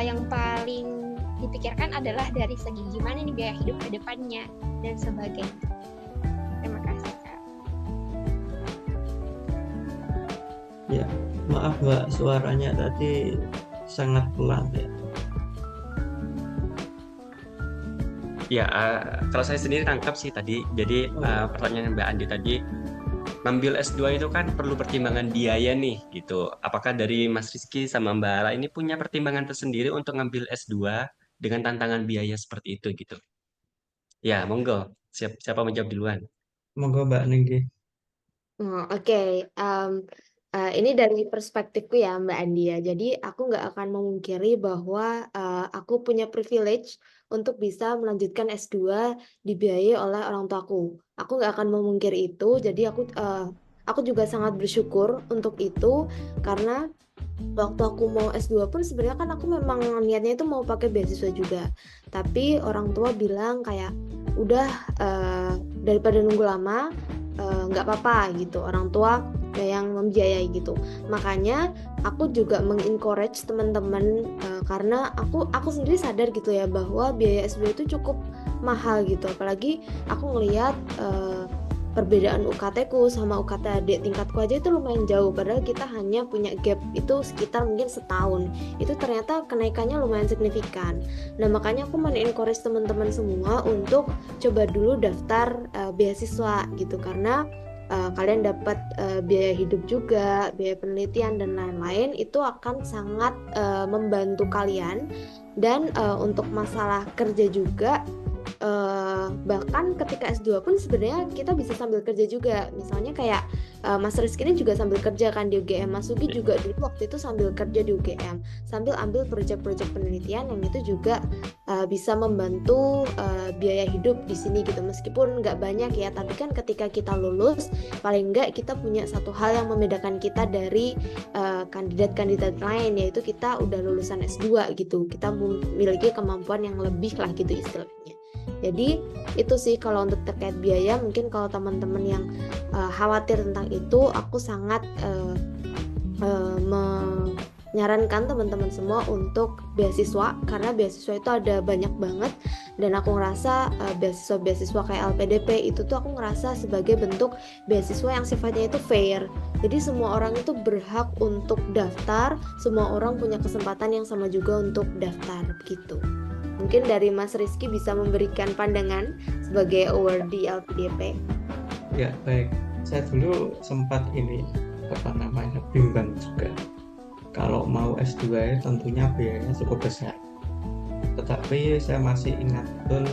yang paling dipikirkan adalah dari segi gimana nih biaya hidup ke depannya dan sebagainya. Terima kasih Kak. Ya, maaf Mbak, suaranya tadi sangat pelan ya. Ya, kalau saya sendiri tangkap sih tadi. Jadi pertanyaan Mbak Andi tadi, ngambil S2 itu kan perlu pertimbangan biaya nih gitu. Apakah dari Mas Rizky sama Mbak Ara ini punya pertimbangan tersendiri untuk ngambil S2 dengan tantangan biaya seperti itu gitu? Ya, monggo. Siapa mau jawab duluan? Monggo Mbak Ninggi. Oke, ini dari perspektifku ya Mbak Andi ya. Jadi aku nggak akan memungkiri bahwa aku punya privilege untuk bisa melanjutkan S2 dibiayai oleh orang tuaku. Aku nggak akan memungkiri itu. Jadi aku juga sangat bersyukur untuk itu karena waktu aku mau S2 pun sebenarnya kan aku memang niatnya itu mau pakai beasiswa juga. Tapi orang tua bilang kayak udah daripada nunggu lama nggak apa-apa gitu, orang tua yang membiayai gitu. Makanya aku juga mengencourage teman-teman karena aku sendiri sadar gitu ya bahwa biaya S2 itu cukup mahal gitu, apalagi aku ngelihat perbedaan UKT-ku sama UKT adik tingkatku aja itu lumayan jauh, padahal kita hanya punya gap itu sekitar mungkin setahun. Itu ternyata kenaikannya lumayan signifikan. Nah, makanya aku men-encourage teman-teman semua untuk coba dulu daftar beasiswa gitu, karena kalian dapat biaya hidup juga, biaya penelitian dan lain-lain, itu akan sangat membantu kalian. Dan untuk masalah kerja juga, bahkan ketika S2 pun sebenarnya kita bisa sambil kerja juga. Misalnya kayak Mas Rizky ini juga sambil kerja kan di UGM, Mas Sugi juga dulu waktu itu sambil kerja di UGM, sambil ambil proyek-proyek penelitian yang itu juga bisa membantu biaya hidup di sini gitu. Meskipun nggak banyak ya, tapi kan ketika kita lulus, paling nggak kita punya satu hal yang membedakan kita dari kandidat-kandidat lain, yaitu kita udah lulusan S2 gitu. Kita memiliki kemampuan yang lebih lah gitu istilahnya. Jadi itu sih kalau untuk terkait biaya. Mungkin kalau teman-teman yang khawatir tentang itu, aku sangat menyarankan teman-teman semua untuk beasiswa, karena beasiswa itu ada banyak banget. Dan aku ngerasa beasiswa-beasiswa kayak LPDP itu tuh aku ngerasa sebagai bentuk beasiswa yang sifatnya itu fair. Jadi semua orang itu berhak untuk daftar, semua orang punya kesempatan yang sama juga untuk daftar gitu. Mungkin dari Mas Rizky bisa memberikan pandangan sebagai awardee LPDP. Ya, baik. Saya dulu sempat bimbang juga. Kalau mau S2 tentunya biayanya cukup besar. Tetapi saya masih ingat betul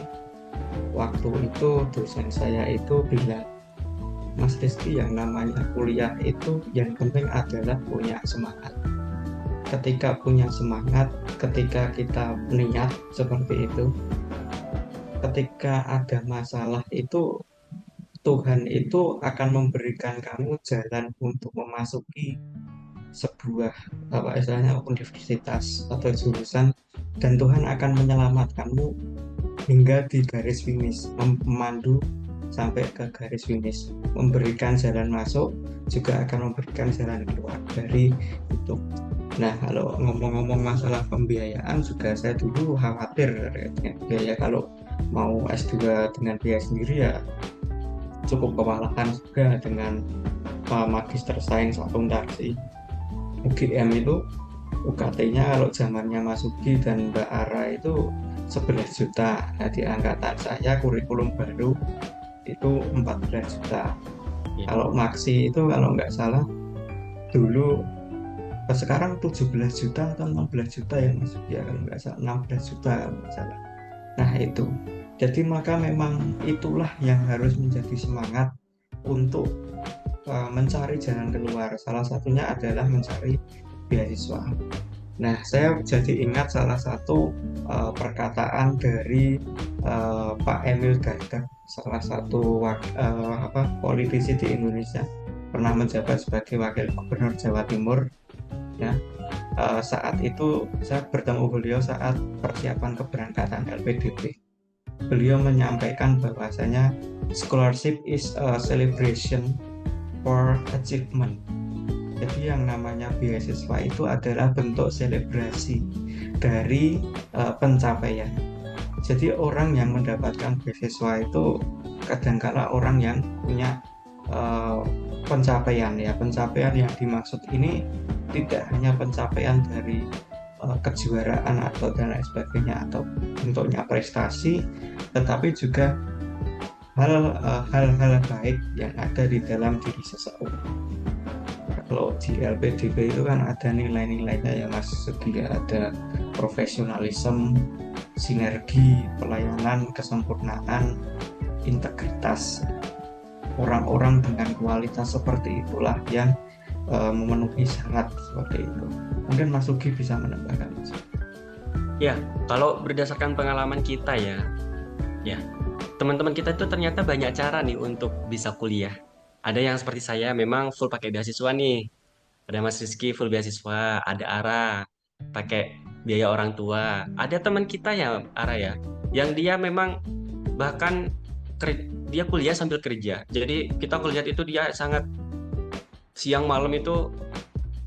waktu itu dosen saya itu bilang, Mas Rizky, yang namanya kuliah itu yang penting adalah punya semangat. Ketika punya semangat, ketika kita niat seperti itu, ketika ada masalah itu, Tuhan itu akan memberikan kamu jalan untuk memasuki sebuah apa istilahnya universitas atau jurusan, dan Tuhan akan menyelamatkanmu hingga di garis finish, memandu sampai ke garis finish, memberikan jalan masuk, juga akan memberikan jalan keluar dari itu. Nah, kalau ngomong-ngomong masalah pembiayaan juga saya dulu khawatir dengan biaya. Kalau mau S2 dengan biaya sendiri ya cukup kewalahan juga dengan Magister Sains Akuntansi. UGM itu UKT-nya kalau zamannya Mas Ugi dan Mbak Ara itu 11 juta. Nah, di angkatan saya kurikulum baru itu 14 juta. Ya. Kalau Maksi itu kalau nggak salah dulu, sekarang 17 juta atau 16 juta ya Mas Ugi, ya kalau nggak salah 16 juta kalau nggak salah. Nah itu, jadi maka memang itulah yang harus menjadi semangat untuk mencari jalan keluar. Salah satunya adalah mencari beasiswa. Nah, saya jadi ingat salah satu perkataan dari Pak Emil Dardak, salah satu politisi di Indonesia, pernah menjabat sebagai wakil gubernur Jawa Timur. Ya, saat itu saya bertemu beliau saat persiapan keberangkatan LPDP. Beliau menyampaikan bahwasanya scholarship is a celebration for achievement. Jadi yang namanya beasiswa itu adalah bentuk selebrasi dari pencapaian. Jadi orang yang mendapatkan beasiswa itu kadangkala orang yang punya pencapaian ya. Pencapaian yang dimaksud ini tidak hanya pencapaian dari kejuaraan atau dan lain sebagainya atau bentuknya prestasi, tetapi juga hal-hal baik yang ada di dalam diri seseorang. Kalau di LPDP itu kan ada nilai-nilainya ya Mas Sugi, ada profesionalisme, sinergi, pelayanan, kesempurnaan, integritas. Orang-orang dengan kualitas seperti itulah yang memenuhi syarat seperti itu. Mungkin Mas Sugi bisa menambahkan. Ya, kalau berdasarkan pengalaman kita ya, teman-teman kita itu ternyata banyak cara nih untuk bisa kuliah. Ada yang seperti saya memang full pakai beasiswa nih. Ada Mas Rizky full beasiswa, ada Ara pakai biaya orang tua. Ada teman kita ya, Ara ya, yang dia memang bahkan dia kuliah sambil kerja. Jadi kita lihat itu dia sangat siang malam itu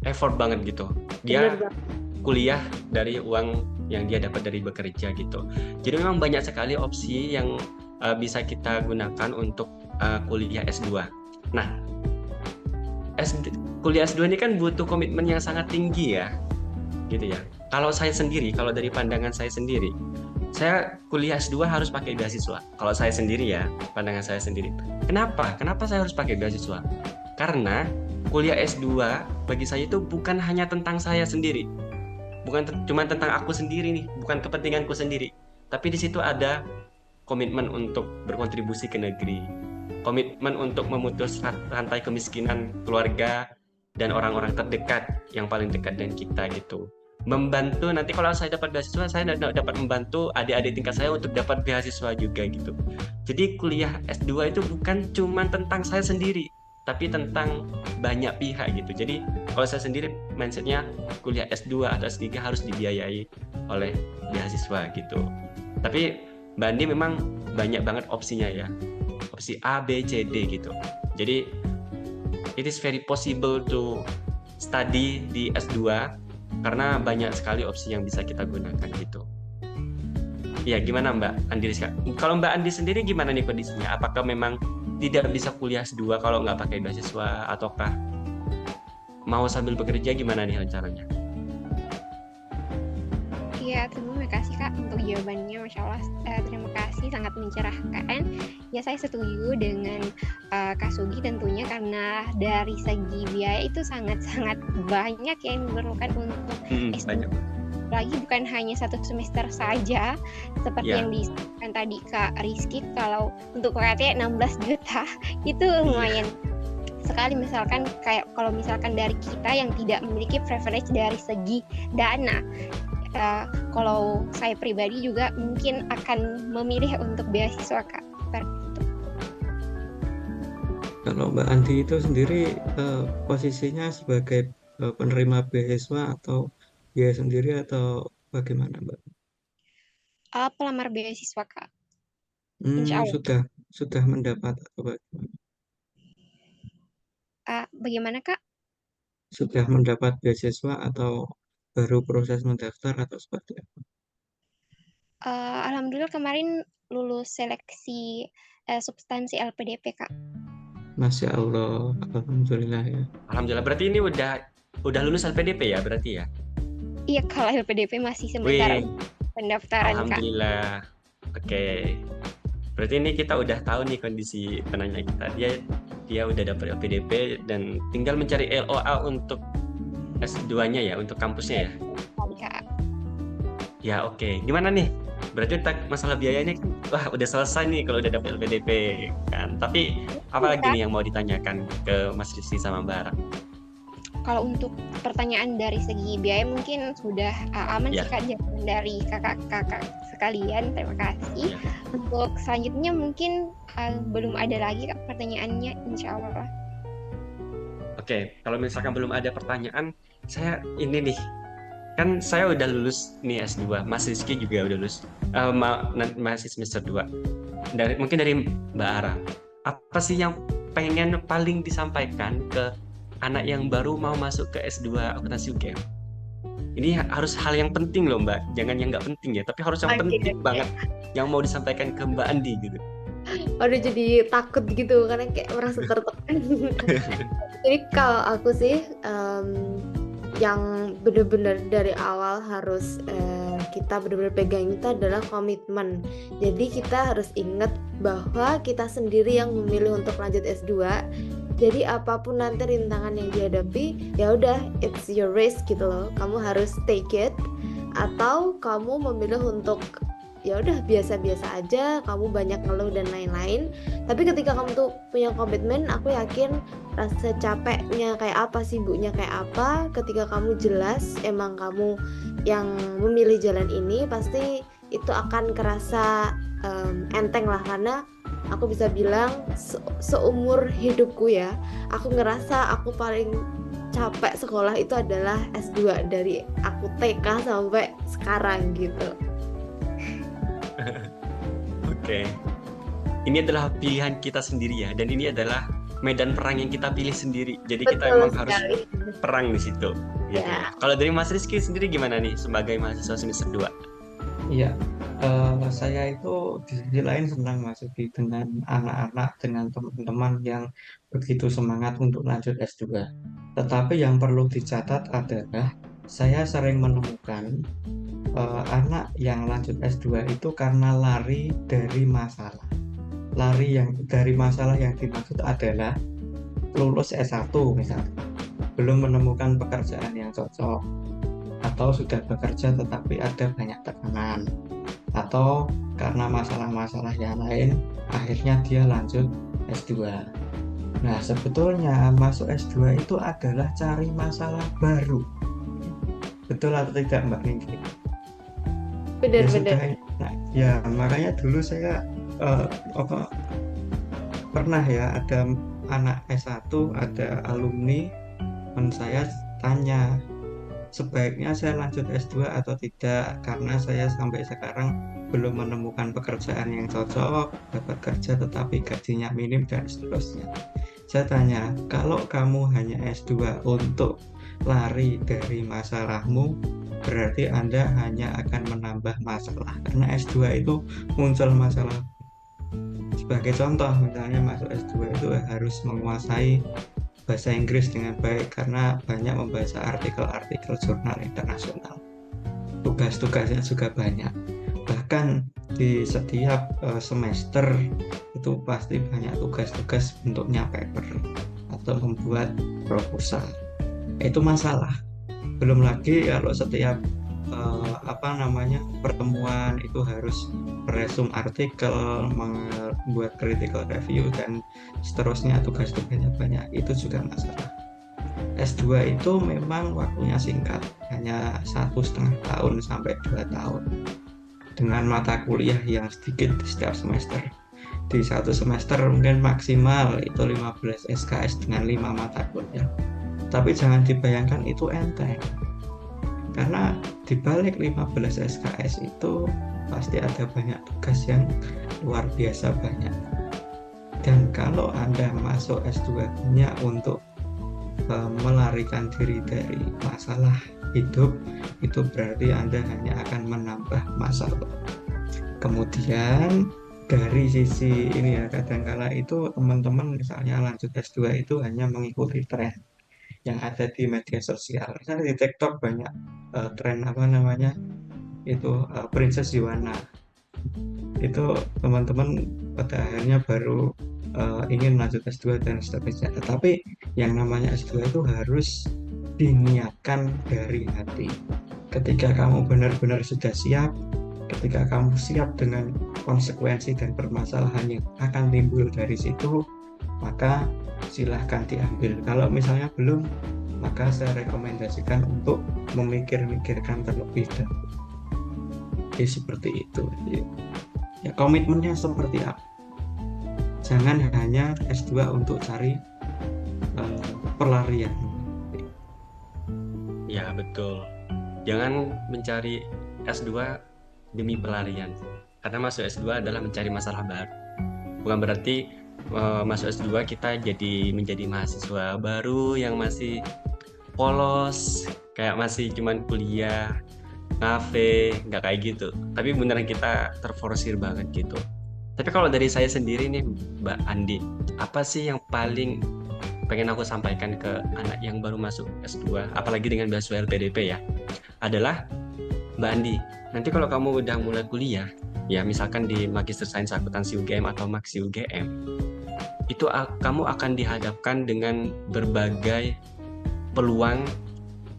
effort banget gitu. Dia kuliah dari uang yang dia dapat dari bekerja gitu. Jadi memang banyak sekali opsi yang bisa kita gunakan untuk kuliah S2. Nah, kuliah S2 ini kan butuh komitmen yang sangat tinggi ya, gitu ya. Kalau saya sendiri, kalau dari pandangan saya sendiri, saya kuliah S2 harus pakai beasiswa. Kalau saya sendiri ya, pandangan saya sendiri. Kenapa? Kenapa saya harus pakai beasiswa? Karena kuliah S2 bagi saya itu bukan hanya tentang saya sendiri. Bukan cuma tentang aku sendiri nih, bukan kepentinganku sendiri. Tapi di situ ada komitmen untuk berkontribusi ke negeri. Komitmen untuk memutus rantai kemiskinan keluarga dan orang-orang terdekat yang paling dekat dengan kita gitu. Membantu nanti kalau saya dapat beasiswa, saya dapat membantu adik-adik tingkat saya untuk dapat beasiswa juga gitu. Jadi kuliah S2 itu bukan cuma tentang saya sendiri, tapi tentang banyak pihak gitu. Jadi kalau saya sendiri mindsetnya kuliah S2 atau S3 harus dibiayai oleh beasiswa gitu. Tapi Mbak Andi memang banyak banget opsinya ya. Opsi A, B, C, D gitu. Jadi it is very possible to study di S2 karena banyak sekali opsi yang bisa kita gunakan gitu. Ya, gimana Mbak Andi Rizka? Kalau Mbak Andi sendiri gimana nih kondisinya? Apakah memang tidak bisa kuliah S2 kalau nggak pakai beasiswa, ataukah mau sambil bekerja, gimana nih caranya? Ya, terima kasih Kak untuk jawabannya, Masya Allah. Terima kasih, sangat mencerahkan. Ya, saya setuju dengan Kak Sugi tentunya, karena dari segi biaya itu sangat-sangat banyak yang diperlukan untuk S2. Banyak. Lagi bukan hanya satu semester saja, seperti yang disebutkan tadi Kak Rizky, kalau untuk UKT 16 juta itu lumayan sekali. Misalkan kayak kalau misalkan dari kita yang tidak memiliki privilege dari segi dana, kalau saya pribadi juga mungkin akan memilih untuk beasiswa Kak. Kalau Mbak Andi itu sendiri posisinya sebagai penerima beasiswa atau biaya sendiri atau bagaimana, Mbak? Pelamar beasiswa, Kak. Insya Allah. Sudah mendapat atau bagaimana? Bagaimana, Kak? Sudah mendapat beasiswa atau baru proses mendaftar atau seperti apa? Alhamdulillah kemarin lulus seleksi substansi LPDP, Kak. Masya Allah, Alhamdulillah ya. Alhamdulillah. Berarti ini udah lulus LPDP ya berarti ya? Iya, kalau LPDP masih sebentar Wih, pendaftaran, Kak. alhamdulillah. Oke. Berarti ini kita udah tahu nih kondisi penanya kita. Dia udah dapat LPDP dan tinggal mencari LOA untuk S2-nya ya, untuk kampusnya ya. Sekali, Kak. Ya oke. Gimana nih? Berarti masalah biayanya kan wah udah selesai nih kalau udah dapat LPDP kan. Tapi apa lagi nih yang mau ditanyakan ke Mas Rizky sama Mbak Ara? Kalau untuk pertanyaan dari segi biaya mungkin sudah aman Ya. sih, Kak, jawaban dari kakak-kakak sekalian. Terima kasih. Ya. Untuk selanjutnya mungkin belum ada lagi, Kak, pertanyaannya, insya Allah. Oke, kalau misalkan belum ada pertanyaan, saya ini nih, kan saya udah lulus nih S2, Mas Rizky juga udah lulus, masih semester 2. Mungkin dari Mbak Ara, apa sih yang pengen paling disampaikan ke anak yang baru mau masuk ke S2 akuntansi UGM? Ini harus hal yang penting loh Mbak, jangan yang nggak penting ya, tapi harus yang penting banget yang mau disampaikan ke Mbak Andi gitu. Aduh, jadi takut gitu karena kayak merasa tertekan. Jadi kalau aku sih yang benar-benar dari awal harus kita benar-benar pegang itu adalah komitmen. Jadi kita harus ingat bahwa kita sendiri yang memilih untuk lanjut S2. Jadi apapun nanti rintangan yang dihadapi, ya udah it's your risk gitu loh. Kamu harus take it, atau kamu memilih untuk ya udah biasa-biasa aja, kamu banyak ngeluh dan lain-lain. Tapi ketika kamu tuh punya komitmen, aku yakin rasa capeknya kayak apa, sibuknya kayak apa, ketika kamu jelas emang kamu yang memilih jalan ini, pasti itu akan kerasa enteng lah. Karena aku bisa bilang seumur hidupku ya, aku ngerasa aku paling capek sekolah itu adalah S2, dari aku TK sampai sekarang gitu. Oke. Ini adalah pilihan kita sendiri ya, dan ini adalah medan perang yang kita pilih sendiri. Jadi kita Betul emang sekali. harus perang di situ. Gitu. Ya. Kalau dari Mas Rizky sendiri gimana nih sebagai mahasiswa semester 2? Iya, saya itu di sisi lain senang masuki dengan anak-anak, dengan teman-teman yang begitu semangat untuk lanjut S2. Tetapi yang perlu dicatat adalah saya sering menemukan anak yang lanjut S2 itu karena lari dari masalah. Dari masalah yang dimaksud adalah lulus S1 misalnya, belum menemukan pekerjaan yang cocok, atau sudah bekerja tetapi ada banyak tekanan, atau karena masalah-masalah yang lain akhirnya dia lanjut S2. Nah, sebetulnya masuk S2 itu adalah cari masalah baru. Betul atau tidak, Mbak Ringki? Benar-benar. Nah, ya makanya dulu saya pernah ya ada anak S1, ada alumni teman saya tanya, sebaiknya saya lanjut S2 atau tidak, karena saya sampai sekarang belum menemukan pekerjaan yang cocok, dapat kerja tetapi gajinya minim dan seterusnya. Saya tanya, kalau kamu hanya S2 untuk lari dari masalahmu, berarti Anda hanya akan menambah masalah, karena S2 itu muncul masalah. Sebagai contoh, misalnya masuk S2 itu harus menguasai bahasa Inggris dengan baik karena banyak membaca artikel-artikel jurnal internasional. Tugas-tugasnya juga banyak. Bahkan di setiap semester itu pasti banyak tugas-tugas bentuknya paper atau membuat proposal. Itu masalah. Belum lagi kalau setiap pertemuan itu harus meresum artikel, membuat critical review dan seterusnya, tugasnya banyak, itu juga masalah. S2 itu memang waktunya singkat, hanya 1,5 tahun sampai 2 tahun dengan mata kuliah yang sedikit di setiap semester. Di satu semester mungkin maksimal itu 15 SKS dengan 5 mata kuliah. Tapi jangan dibayangkan itu enteng. Karena di balik 15 SKS itu pasti ada banyak tugas yang luar biasa banyak. Dan kalau Anda masuk S2 hanya untuk melarikan diri dari masalah hidup, itu berarti Anda hanya akan menambah masalah. Kemudian dari sisi ini ya, kadangkala itu teman-teman misalnya lanjut S2 itu hanya mengikuti tren yang ada di media sosial. Misalnya di TikTok banyak tren apa namanya itu Princess Yohana. Itu teman-teman pada akhirnya baru ingin lanjut S2 dan seterusnya. Tetapi yang namanya S2 itu harus diniatkan dari hati. Ketika kamu benar-benar sudah siap, ketika kamu siap dengan konsekuensi dan permasalahan yang akan timbul dari situ, maka silahkan diambil. Kalau misalnya belum, maka saya rekomendasikan untuk memikir-mikirkan terlebih dahulu. Jadi seperti itu. Ya, komitmennya seperti apa? Jangan hanya S2 untuk cari pelarian. Ya, betul. Jangan mencari S2 demi pelarian. Karena masuk S2 adalah mencari masalah baru. Bukan berarti masuk S2 kita menjadi mahasiswa baru yang masih polos, kayak masih cuman kuliah, ngafe, nggak kayak gitu. Tapi beneran kita terforsir banget gitu. Tapi kalau dari saya sendiri nih, Mbak Andi, apa sih yang paling pengen aku sampaikan ke anak yang baru masuk S2, apalagi dengan beasiswa LPDP ya, adalah Mbak Andi, nanti kalau kamu udah mulai kuliah, ya misalkan di Magister Sains Akuntansi UGM atau Maksi UGM, itu kamu akan dihadapkan dengan berbagai peluang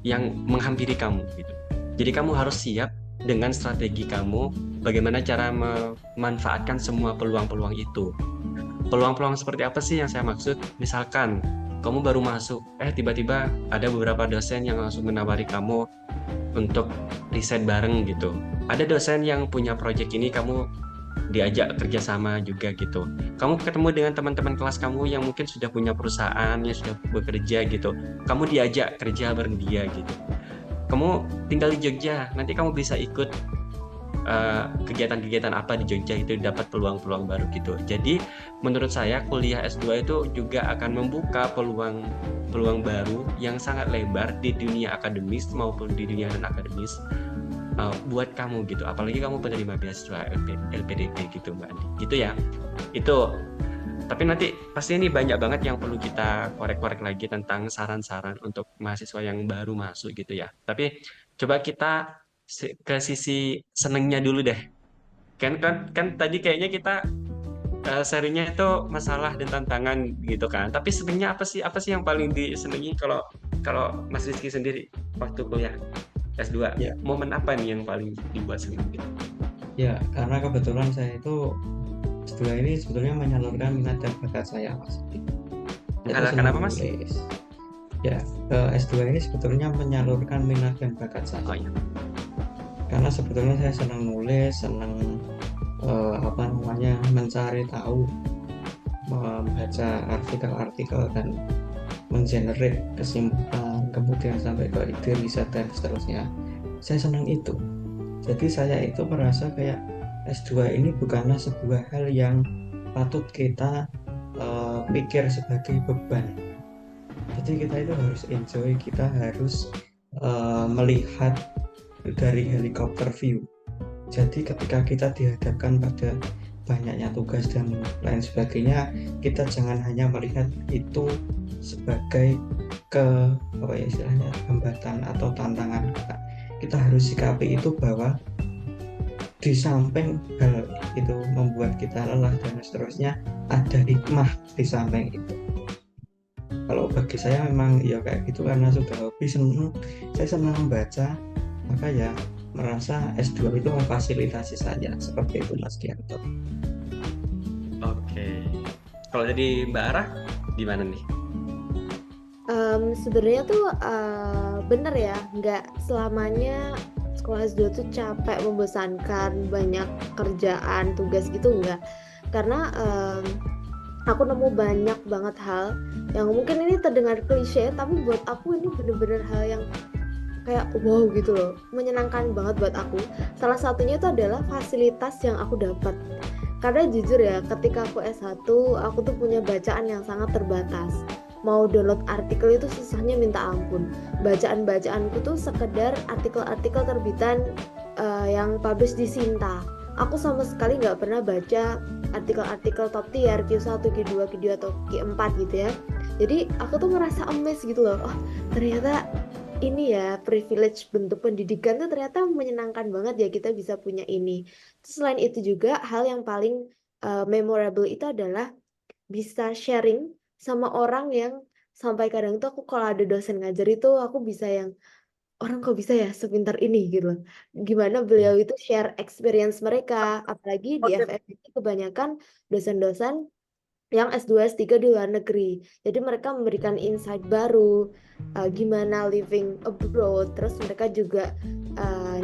yang menghampiri kamu gitu. Jadi kamu harus siap dengan strategi kamu, bagaimana cara memanfaatkan semua peluang-peluang itu. Peluang-peluang seperti apa sih yang saya maksud? Misalkan kamu baru masuk, tiba-tiba ada beberapa dosen yang langsung menawari kamu untuk riset bareng gitu. Ada dosen yang punya proyek ini, kamu diajak kerjasama juga gitu. Kamu ketemu dengan teman-teman kelas kamu yang mungkin sudah punya perusahaan, yang sudah bekerja gitu. Kamu diajak kerja bareng dia gitu. Kamu tinggal di Jogja, nanti kamu bisa ikut kegiatan-kegiatan apa di Jogja, itu dapat peluang-peluang baru gitu. Jadi menurut saya kuliah S2 itu juga akan membuka peluang baru yang sangat lebar di dunia akademis maupun di dunia non akademis buat kamu gitu. Apalagi kamu penerima beasiswa LPDP gitu Mbak Andi. Gitu ya. Itu. Tapi nanti pasti ini banyak banget yang perlu kita korek-korek lagi tentang saran-saran untuk mahasiswa yang baru masuk gitu ya. Tapi coba kita ke sisi senengnya dulu deh. Kan tadi kayaknya kita sharingnya itu masalah dan tantangan gitu kan. Tapi senengnya apa sih? Apa sih yang paling disenangi kalau Mas Rizky sendiri waktu kuliah S2? Ya. Momen apa nih yang paling dibuat senang gitu? Ya, karena kebetulan saya itu S2 ini sebetulnya menyalurkan minat dan bakat saya, Mas. Kenapa Mas? Ya, S2 ini sebetulnya menyalurkan minat dan bakat saya. Oh iya. Karena sebetulnya saya senang nulis, senang mencari tahu, membaca artikel-artikel dan mengenerate kesimpulan, kemudian sampai ke ide riset dan seterusnya. Saya senang itu. Jadi saya itu merasa kayak S2 ini bukanlah sebuah hal yang patut kita pikir sebagai beban. Jadi kita itu harus enjoy, kita harus melihat dari helikopter view. Jadi ketika kita dihadapkan pada banyaknya tugas dan lain sebagainya, kita jangan hanya melihat itu sebagai hambatan atau tantangan kita. Kita harus sikapi itu bahwa di samping hal itu membuat kita lelah dan seterusnya, ada hikmah di samping itu. Kalau bagi saya memang ya kayak gitu, karena sudah hobi, saya senang membaca, maka ya merasa S2 itu memfasilitasi saya seperti itu Mas Gianto. Oke. Kalau jadi Mbak Ara gimana nih? Sebenarnya tuh bener ya, nggak selamanya sekolah S2 tuh capek, membosankan, banyak kerjaan, tugas gitu, enggak. Karena aku nemu banyak banget hal yang mungkin ini terdengar klise, tapi buat aku ini bener-bener hal yang kayak wow gitu loh, menyenangkan banget buat aku. Salah satunya itu adalah fasilitas yang aku dapat. Karena jujur ya, ketika aku S1, aku tuh punya bacaan yang sangat terbatas. Mau download artikel itu susahnya minta ampun. Bacaan-bacaanku tuh sekedar artikel-artikel terbitan yang publish di Sinta. Aku sama sekali nggak pernah baca artikel-artikel top tier Q1, Q2, Q2 atau Q4 gitu ya. Jadi aku tuh ngerasa amazed gitu loh. Oh, ternyata ini ya privilege bentuk pendidikan tuh ternyata menyenangkan banget ya kita bisa punya ini. Terus selain itu juga hal yang paling memorable itu adalah bisa sharing sama orang yang sampai kadang tuh aku kalau ada dosen ngajar itu aku bisa yang orang kok bisa ya sepintar ini gitu loh. Gimana beliau itu share experience mereka, apalagi di FF ini kebanyakan dosen-dosen yang S2, S3 di luar negeri. Jadi mereka memberikan insight baru, gimana living abroad, terus mereka juga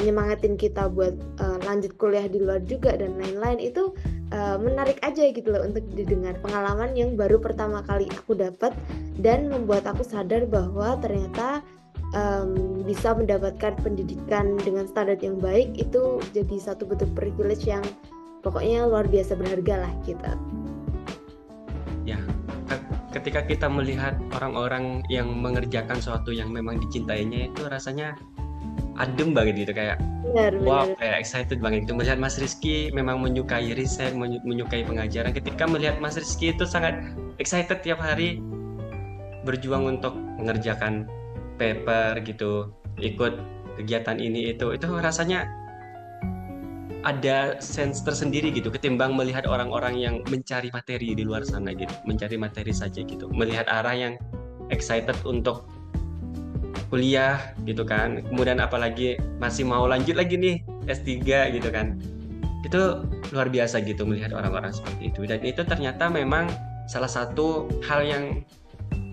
nyemangatin kita buat lanjut kuliah di luar juga dan lain-lain. Itu menarik aja gitu loh untuk didengar, pengalaman yang baru pertama kali aku dapat dan membuat aku sadar bahwa ternyata bisa mendapatkan pendidikan dengan standar yang baik itu jadi satu bentuk privilege yang pokoknya luar biasa berharga lah gitu. Ya, ketika kita melihat orang-orang yang mengerjakan sesuatu yang memang dicintainya itu rasanya adem banget gitu, kayak wow, Benar. kayak excited banget gitu. Melihat Mas Rizky memang menyukai riset, menyukai pengajaran. Ketika melihat Mas Rizky itu sangat excited tiap hari berjuang untuk mengerjakan paper gitu, ikut kegiatan ini itu rasanya ada sense tersendiri gitu ketimbang melihat orang-orang yang mencari materi di luar sana gitu, mencari materi saja gitu, melihat arah yang excited untuk kuliah gitu kan, kemudian apalagi masih mau lanjut lagi nih S3 gitu kan, itu luar biasa gitu melihat orang-orang seperti itu. Dan itu ternyata memang salah satu hal yang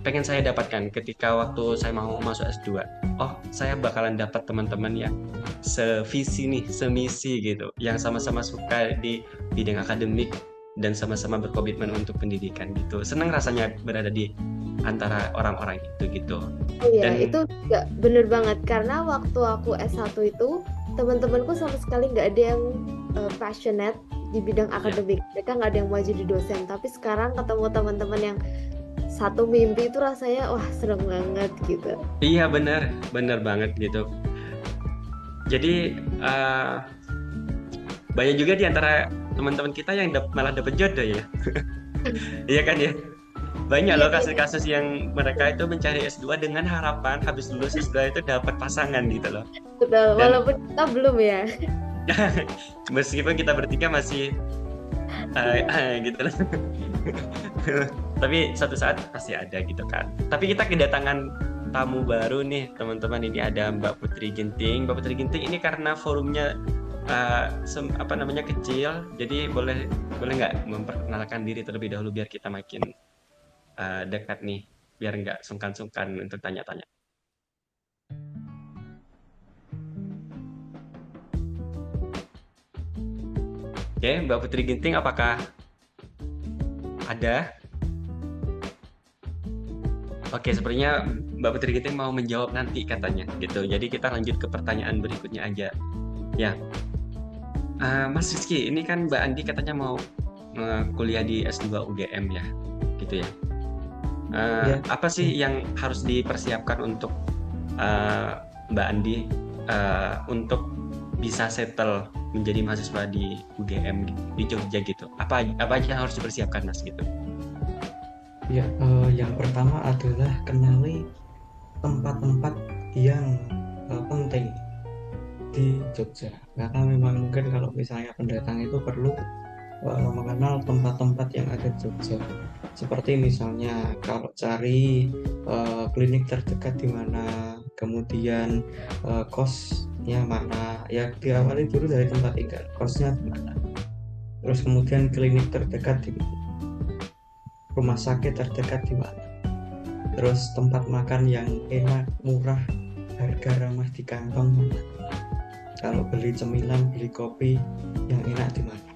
pengen saya dapatkan ketika waktu saya mau masuk S2. Oh, saya bakalan dapat teman-teman yang sevisi nih, semisi gitu, yang sama-sama suka di bidang akademik dan sama-sama berkomitmen untuk pendidikan gitu. Senang rasanya berada di antara orang-orang itu gitu. Oh iya, Dan itu juga bener banget karena waktu aku S1 itu teman-temanku sama sekali nggak ada yang passionate di bidang akademik. Mereka nggak ada yang mau jadi dosen. Tapi sekarang ketemu teman-teman yang satu mimpi itu rasanya wah seneng banget gitu. iya benar banget gitu. Jadi banyak juga di antara teman-teman kita yang malah dapat jodoh ya. Iya kan ya? Banyak loh kasus-kasus yang mereka itu mencari S2 dengan harapan habis lulus S2 itu dapat pasangan gitu loh. Betul, Dan walaupun kita belum ya. meskipun kita bertiga masih gitu loh. Tapi suatu saat pasti ada gitu kan. Tapi kita kedatangan tamu baru nih teman-teman. Ini ada Mbak Putri Ginting. Mbak Putri Ginting ini karena forumnya kecil, jadi boleh nggak memperkenalkan diri terlebih dahulu biar kita makin dekat nih, biar nggak sungkan-sungkan untuk tanya-tanya. Oke, Mbak Putri Ginting, apakah ada? Oke, sepertinya Mbak Putri Ginting mau menjawab nanti katanya gitu. Jadi kita lanjut ke pertanyaan berikutnya aja. Ya, Mas Rizky, ini kan Mbak Andi katanya mau kuliah di S2 UGM ya, gitu ya. Apa sih yang harus dipersiapkan untuk Mbak Andi untuk bisa settle menjadi mahasiswa di UGM di Jogja gitu? Apa aja yang harus dipersiapkan Mas gitu? Ya, yang pertama adalah kenali tempat-tempat yang penting di Jogja, karena memang mungkin kalau misalnya pendatang itu perlu mengenal tempat-tempat yang ada di Jogja. Seperti misalnya kalau cari klinik terdekat di mana, kemudian kosnya mana, ya diawali dulu dari tempat tinggal, kosnya di mana. Terus kemudian klinik terdekat di mana, rumah sakit terdekat di mana. Terus tempat makan yang enak, murah, harga ramah di kantong mana. Kalau beli cemilan, beli kopi yang enak di mana.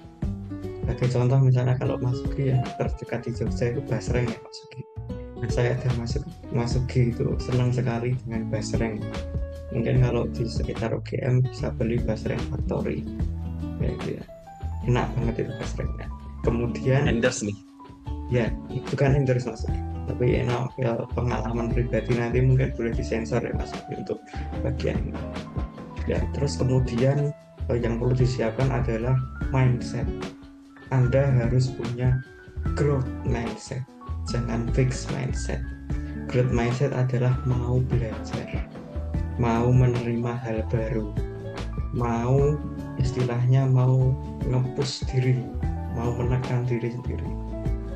Sebagai contoh misalnya kalau Masuki yang terdekat di Jogja itu Basreng ya Masuki. Saya ada Masuki itu senang sekali dengan Basreng. Mungkin kalau di sekitar UGM bisa beli Basreng Factory kayak gitu ya. Enak banget itu Basrengnya. Kemudian Endorse nih. ya itu kan endorse Masuki. Tapi enak ya, pengalaman pribadi nanti mungkin boleh disensor ya Masuki untuk bagian ini. Ya, terus kemudian yang perlu disiapkan adalah mindset. Anda harus punya growth mindset, jangan fixed mindset. Growth mindset adalah mau belajar, mau menerima hal baru, mau istilahnya mau nge-push diri, mau menekan diri sendiri.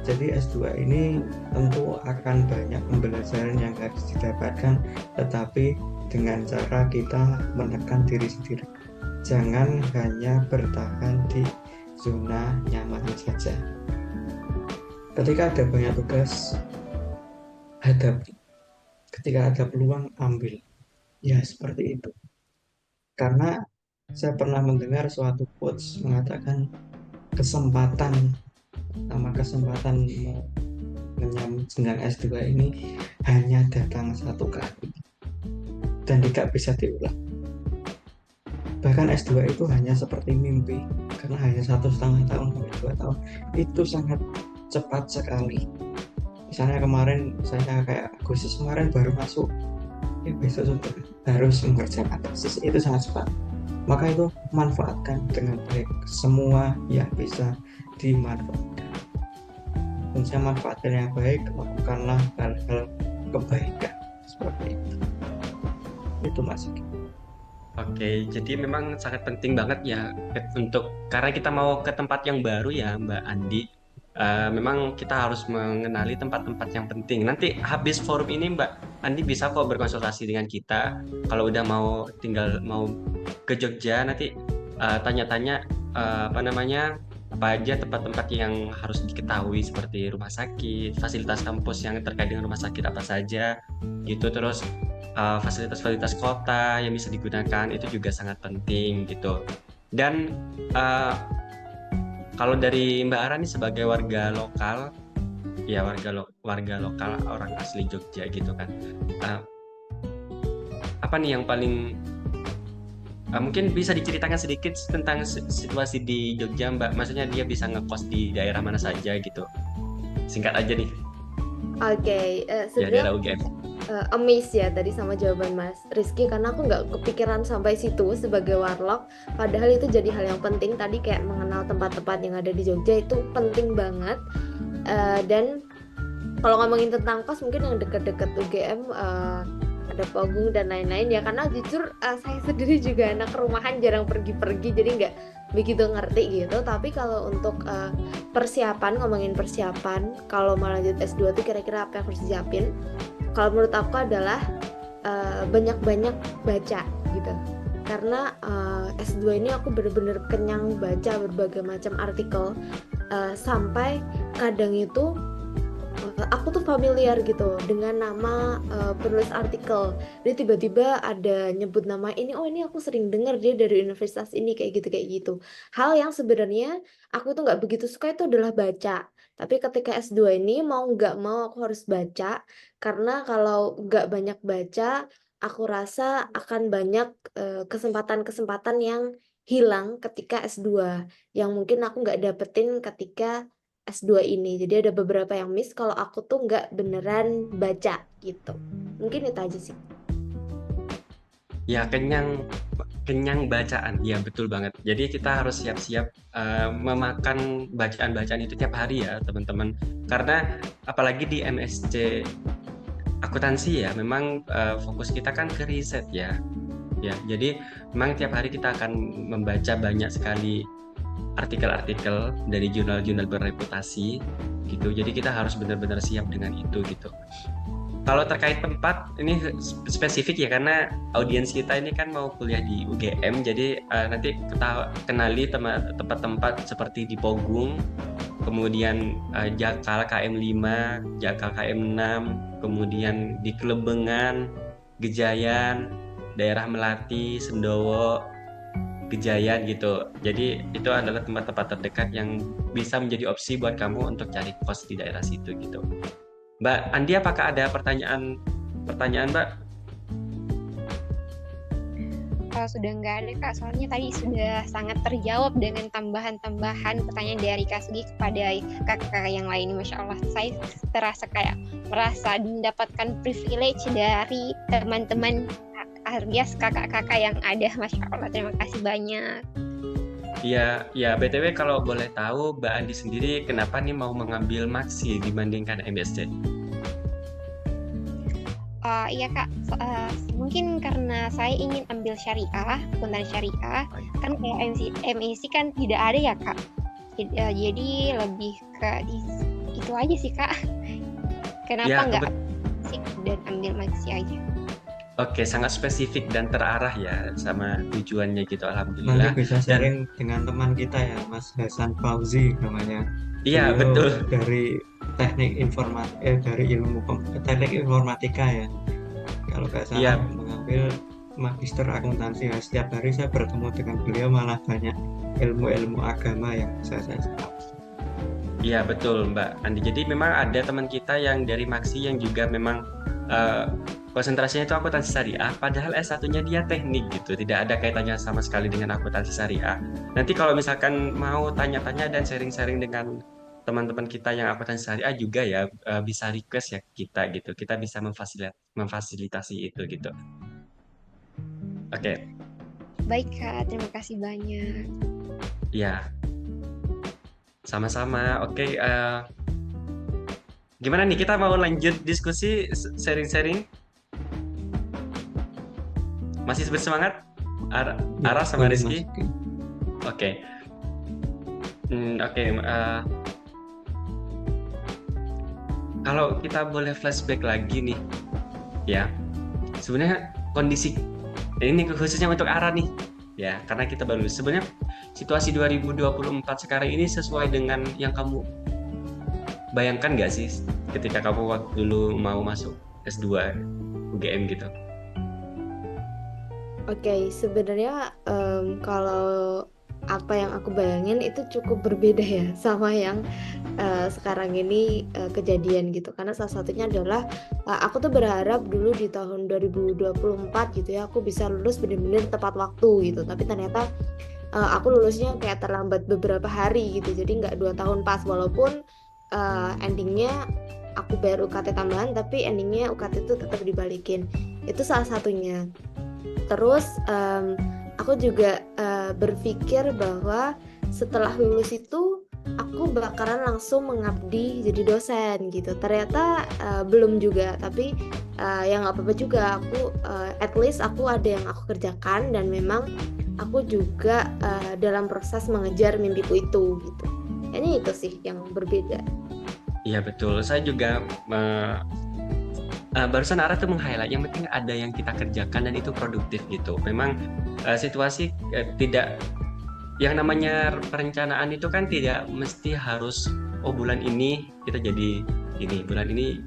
Jadi S2 ini tentu akan banyak pembelajaran yang harus didapatkan, tetapi dengan cara kita menekan diri sendiri. Jangan hanya bertahan di zona nyaman saja. Ketika ada banyak tugas, hadapi. Ketika ada peluang, ambil. Ya, seperti itu. Karena saya pernah mendengar suatu quotes mengatakan kesempatan jenjang S2 ini hanya datang satu kali dan tidak bisa diulang. Bahkan S2 itu hanya seperti mimpi, karena hanya 1,5 tahun sampai 2 tahun. Itu sangat cepat sekali. Misalnya kemarin saya kayak Agustus kemarin baru masuk, besok sudah harus mengerjakan tesis, itu sangat cepat. Maka itu manfaatkan dengan baik semua yang bisa dimanfaatkan. Dan saya manfaatkan yang baik, lakukanlah hal-hal kebaikan seperti itu. Itu Mas. Oke, jadi memang sangat penting banget ya karena kita mau ke tempat yang baru ya Mbak Andi. Memang kita harus mengenali tempat-tempat yang penting. Nanti habis forum ini Mbak Andi bisa kok berkonsultasi dengan kita. Kalau udah mau ke Jogja nanti tanya-tanya apa aja tempat-tempat yang harus diketahui seperti rumah sakit, fasilitas kampus yang terkait dengan rumah sakit apa saja gitu. Terus fasilitas-fasilitas kota yang bisa digunakan itu juga sangat penting gitu. Dan kalau dari Mbak Ara nih sebagai warga lokal, ya warga lokal orang asli Jogja gitu kan, apa nih yang paling mungkin bisa diceritakan sedikit tentang situasi di Jogja Mbak? Maksudnya dia bisa ngekos di daerah mana saja gitu? Singkat aja nih. Oke, Ya sebenarnya daerah UGM. amazed ya tadi sama jawaban Mas Rizky, karena aku nggak kepikiran sampai situ sebagai warlock, padahal itu jadi hal yang penting tadi, kayak mengenal tempat-tempat yang ada di Jogja itu penting banget. Dan kalau ngomongin tentang kos mungkin yang deket-deket UGM ada Pogung dan lain-lain ya, karena jujur saya sendiri juga anak rumahan, jarang pergi-pergi, jadi nggak begitu ngerti gitu. Tapi kalau untuk ngomongin persiapan kalau mau lanjut S2 tuh kira-kira apa yang harus disiapin, kalau menurut aku adalah banyak-banyak baca gitu. Karena S2 ini aku bener-bener kenyang baca berbagai macam artikel, sampai kadang itu aku tuh familiar gitu dengan nama penulis artikel. Jadi tiba-tiba ada nyebut nama ini, oh ini aku sering dengar dia dari universitas ini, kayak gitu. Hal yang sebenarnya aku tuh nggak begitu suka itu adalah baca. Tapi ketika S2 ini mau nggak mau aku harus baca, karena kalau nggak banyak baca, aku rasa akan banyak kesempatan-kesempatan yang hilang ketika S2, yang mungkin aku nggak dapetin ketika S2 ini. Jadi ada beberapa yang miss kalau aku tuh nggak beneran baca gitu. Mungkin itu aja sih. Ya kenyang bacaan, ya betul banget. Jadi kita harus siap-siap memakan bacaan-bacaan itu tiap hari ya teman-teman. Karena apalagi di MSc akuntansi ya, memang fokus kita kan ke riset ya. Ya, jadi memang tiap hari kita akan membaca banyak sekali artikel-artikel dari jurnal-jurnal berreputasi gitu. Jadi kita harus benar-benar siap dengan itu gitu. Kalau terkait tempat ini spesifik ya, karena audiens kita ini kan mau kuliah di UGM, jadi nanti kita kenali tempat-tempat seperti di Pogung, kemudian Jakal KM5, Jakal KM6, kemudian di Klebengan, Gejayan, daerah Melati, Sendowo, Gejayan gitu. Jadi itu adalah tempat-tempat terdekat yang bisa menjadi opsi buat kamu untuk cari kos di daerah situ gitu. Mbak Andi, apakah ada pertanyaan Mbak? Sudah nggak ada Kak, soalnya tadi sudah sangat terjawab dengan tambahan-tambahan pertanyaan dari Kak Sugi kepada kakak yang lain. Masya Allah, saya terasa kayak merasa mendapatkan privilege dari teman-teman alias kakak-kakak yang ada. Masya Allah, terima kasih banyak. Ya, BTW kalau boleh tahu Mbak Andi sendiri kenapa nih mau mengambil Maksi dibandingkan MSc? Iya Kak, mungkin karena saya ingin ambil syariah, akuntansi syariah, kan kayak MIC kan tidak ada ya Kak. Jadi lebih ke itu aja sih Kak. Kenapa Ya, nggak sih dan ambil Maksi aja? Oke, sangat spesifik dan terarah ya sama tujuannya gitu, Nanti alhamdulillah. bisa sharing dengan teman kita ya, Mas Hasan Fauzi namanya. Iya, Beliau betul. dari dari teknik informatika ya. Kalau nggak salah Iya. mengambil magister akuntansi. Ya, setiap hari saya bertemu dengan beliau, malah banyak ilmu-ilmu agama yang bisa saya serap. Iya, betul Mbak Andi. Jadi memang ada teman kita yang dari Maksi yang juga memang konsentrasinya itu akuntansi syariah, padahal S1-nya dia teknik gitu, tidak ada kaitannya sama sekali dengan akuntansi syariah. Nanti kalau misalkan mau tanya-tanya dan sharing-sharing dengan teman-teman kita yang akuntansi syariah juga ya, bisa request ya kita gitu, kita bisa memfasilitasi itu gitu. Oke. Baik Kak, terima kasih banyak. Ya, sama-sama. Oke, gimana nih, kita mau lanjut diskusi, sharing-sharing? Masih bersemangat? Ara sama Boleh, Rizky? Mas. Oke. Kalau kita boleh flashback lagi nih, ya, sebenarnya kondisi ini khususnya untuk Ara nih, ya, karena kita baru sebenarnya situasi 2024 sekarang ini sesuai dengan yang kamu bayangkan nggak sih ketika kamu waktu dulu mau masuk S2 UGM gitu? Oke, sebenarnya kalau apa yang aku bayangin itu cukup berbeda ya sama yang sekarang ini kejadian gitu. Karena salah satunya adalah aku tuh berharap dulu di tahun 2024 gitu ya aku bisa lulus benar-benar tepat waktu gitu. Tapi ternyata aku lulusnya kayak terlambat beberapa hari gitu. Jadi nggak 2 tahun pas, walaupun endingnya aku bayar UKT tambahan, tapi endingnya UKT itu tetap dibalikin. Itu salah satunya. Terus aku juga berpikir bahwa setelah lulus itu aku bakalan langsung mengabdi jadi dosen gitu. Ternyata belum juga, tapi ya nggak apa-apa juga. Aku at least aku ada yang aku kerjakan, dan memang aku juga dalam proses mengejar mimpiku itu gitu. Ini itu sih yang berbeda. Iya betul, saya juga barusan Ara tuh meng-highlight yang penting ada yang kita kerjakan dan itu produktif gitu. Memang situasi tidak, yang namanya perencanaan itu kan tidak mesti harus bulan ini kita jadi ini, bulan ini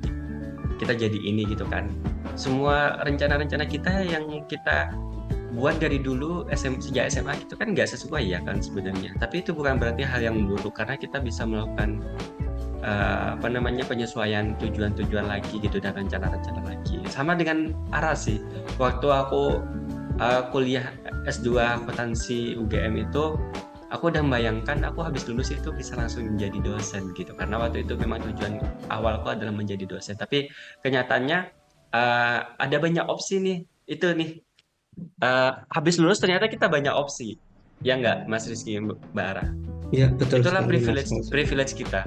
kita jadi ini gitu kan. Semua rencana-rencana kita yang kita buat dari dulu sejak SMA itu kan nggak sesuai ya kan sebenarnya. Tapi itu bukan berarti hal yang buruk, karena kita bisa melakukan penyesuaian tujuan-tujuan lagi gitu dan rencana-rencana lagi. Sama dengan Ara sih, waktu aku kuliah S2 akuntansi UGM itu, aku udah membayangkan aku habis lulus itu bisa langsung menjadi dosen gitu, karena waktu itu memang tujuan awalku adalah menjadi dosen. Tapi kenyataannya ada banyak opsi nih, itu nih habis lulus ternyata kita banyak opsi, ya nggak Mas Rizky, Mbak Ara? Iya, betul Itulah sekali, Mas. privilege kita.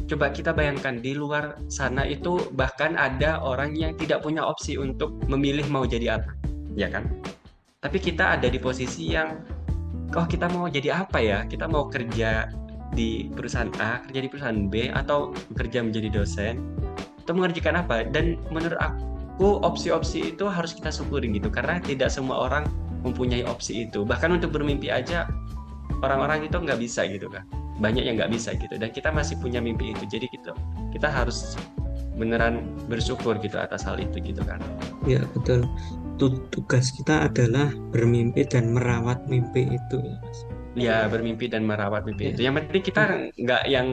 Coba kita bayangkan di luar sana itu bahkan ada orang yang tidak punya opsi untuk memilih mau jadi apa, ya kan? Tapi kita ada di posisi yang, kita mau jadi apa ya? Kita mau kerja di perusahaan A, kerja di perusahaan B, atau bekerja menjadi dosen, atau mengerjakan apa? Dan menurut aku opsi-opsi itu harus kita syukuri gitu, karena tidak semua orang mempunyai opsi itu. Bahkan untuk bermimpi aja orang-orang itu nggak bisa gitu kan, banyak yang nggak bisa gitu, dan kita masih punya mimpi itu. Jadi kita harus beneran bersyukur gitu atas hal itu gitu kan. Ya betul. satu tugas kita adalah bermimpi dan merawat mimpi itu ya Mas. Ya, bermimpi dan merawat mimpi Ya. itu. Yang penting kita nggak yang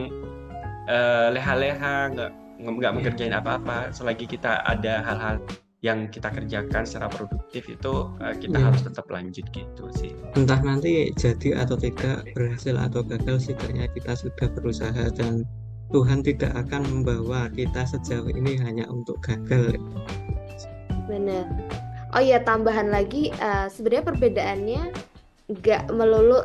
leha-leha, nggak Ya. mengerjain apa-apa. Selagi kita ada hal-hal yang kita kerjakan secara produktif itu kita Ya. harus tetap lanjut gitu sih. Entah nanti jadi atau tidak, berhasil atau gagal, setidaknya kita sudah berusaha dan Tuhan tidak akan membawa kita sejauh ini hanya untuk gagal. Bener. Oh iya, tambahan lagi, sebenarnya perbedaannya nggak melulu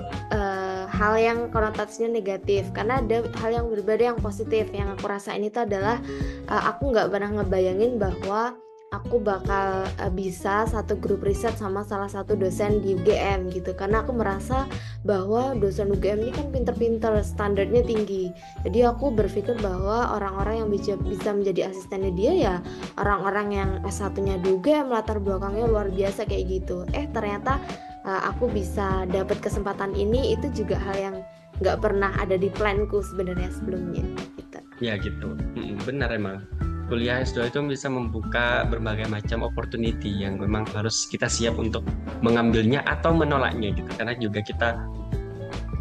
hal yang konotasinya negatif, karena ada hal yang berbeda yang positif. Yang aku rasain itu adalah aku nggak pernah ngebayangin bahwa aku bakal bisa satu grup riset sama salah satu dosen di UGM gitu, karena aku merasa bahwa dosen UGM ini kan pinter-pinter, standarnya tinggi. Jadi aku berpikir bahwa orang-orang yang bisa menjadi asistennya dia ya orang-orang yang S1-nya di UGM, latar belakangnya luar biasa kayak gitu. Ternyata aku bisa dapat kesempatan ini, itu juga hal yang nggak pernah ada di planku sebenarnya sebelumnya gitu. Ya gitu. Benar emang. Kuliah S2 itu bisa membuka berbagai macam opportunity yang memang harus kita siap untuk mengambilnya atau menolaknya gitu. Karena juga kita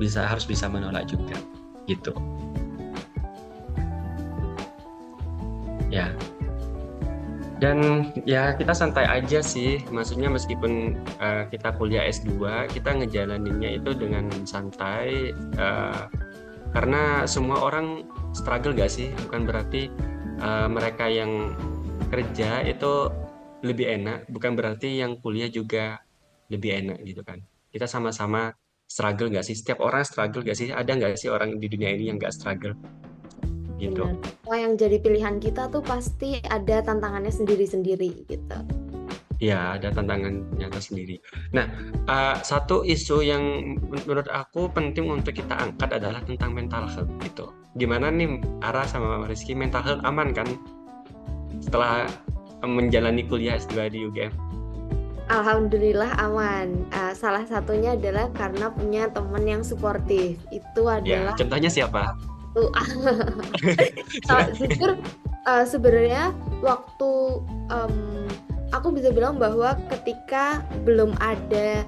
harus bisa menolak juga gitu. Ya. Dan ya kita santai aja sih, maksudnya meskipun kita kuliah S2, kita ngejalaninnya itu dengan santai, karena semua orang struggle gak sih? Bukan berarti mereka yang kerja itu lebih enak, bukan berarti yang kuliah juga lebih enak gitu kan. Kita sama-sama struggle gak sih? Setiap orang struggle gak sih? Ada gak sih orang di dunia ini yang gak struggle? Gitu. Benar. Yang jadi pilihan kita tuh pasti ada tantangannya sendiri-sendiri gitu. Ya, ada tantangannya tersendiri. Nah, satu isu yang menurut aku penting untuk kita angkat adalah tentang mental health gitu. Gimana nih Ara sama Rizky, mental health aman kan setelah menjalani kuliah S2 di UGM? Alhamdulillah aman. Salah satunya adalah karena punya teman yang suportif. Itu Ya, adalah contohnya siapa? jujur sebenarnya waktu aku bisa bilang bahwa ketika belum ada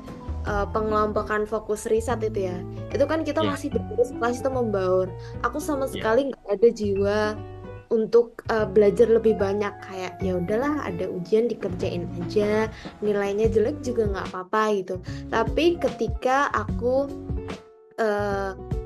pengelompokan fokus riset itu ya, itu kan kita Ya. masih kelas itu membaur. Aku sama Ya. sekali nggak ada jiwa untuk belajar lebih banyak, kayak ya udahlah ada ujian dikerjain aja, nilainya jelek juga nggak apa-apa gitu. Tapi ketika aku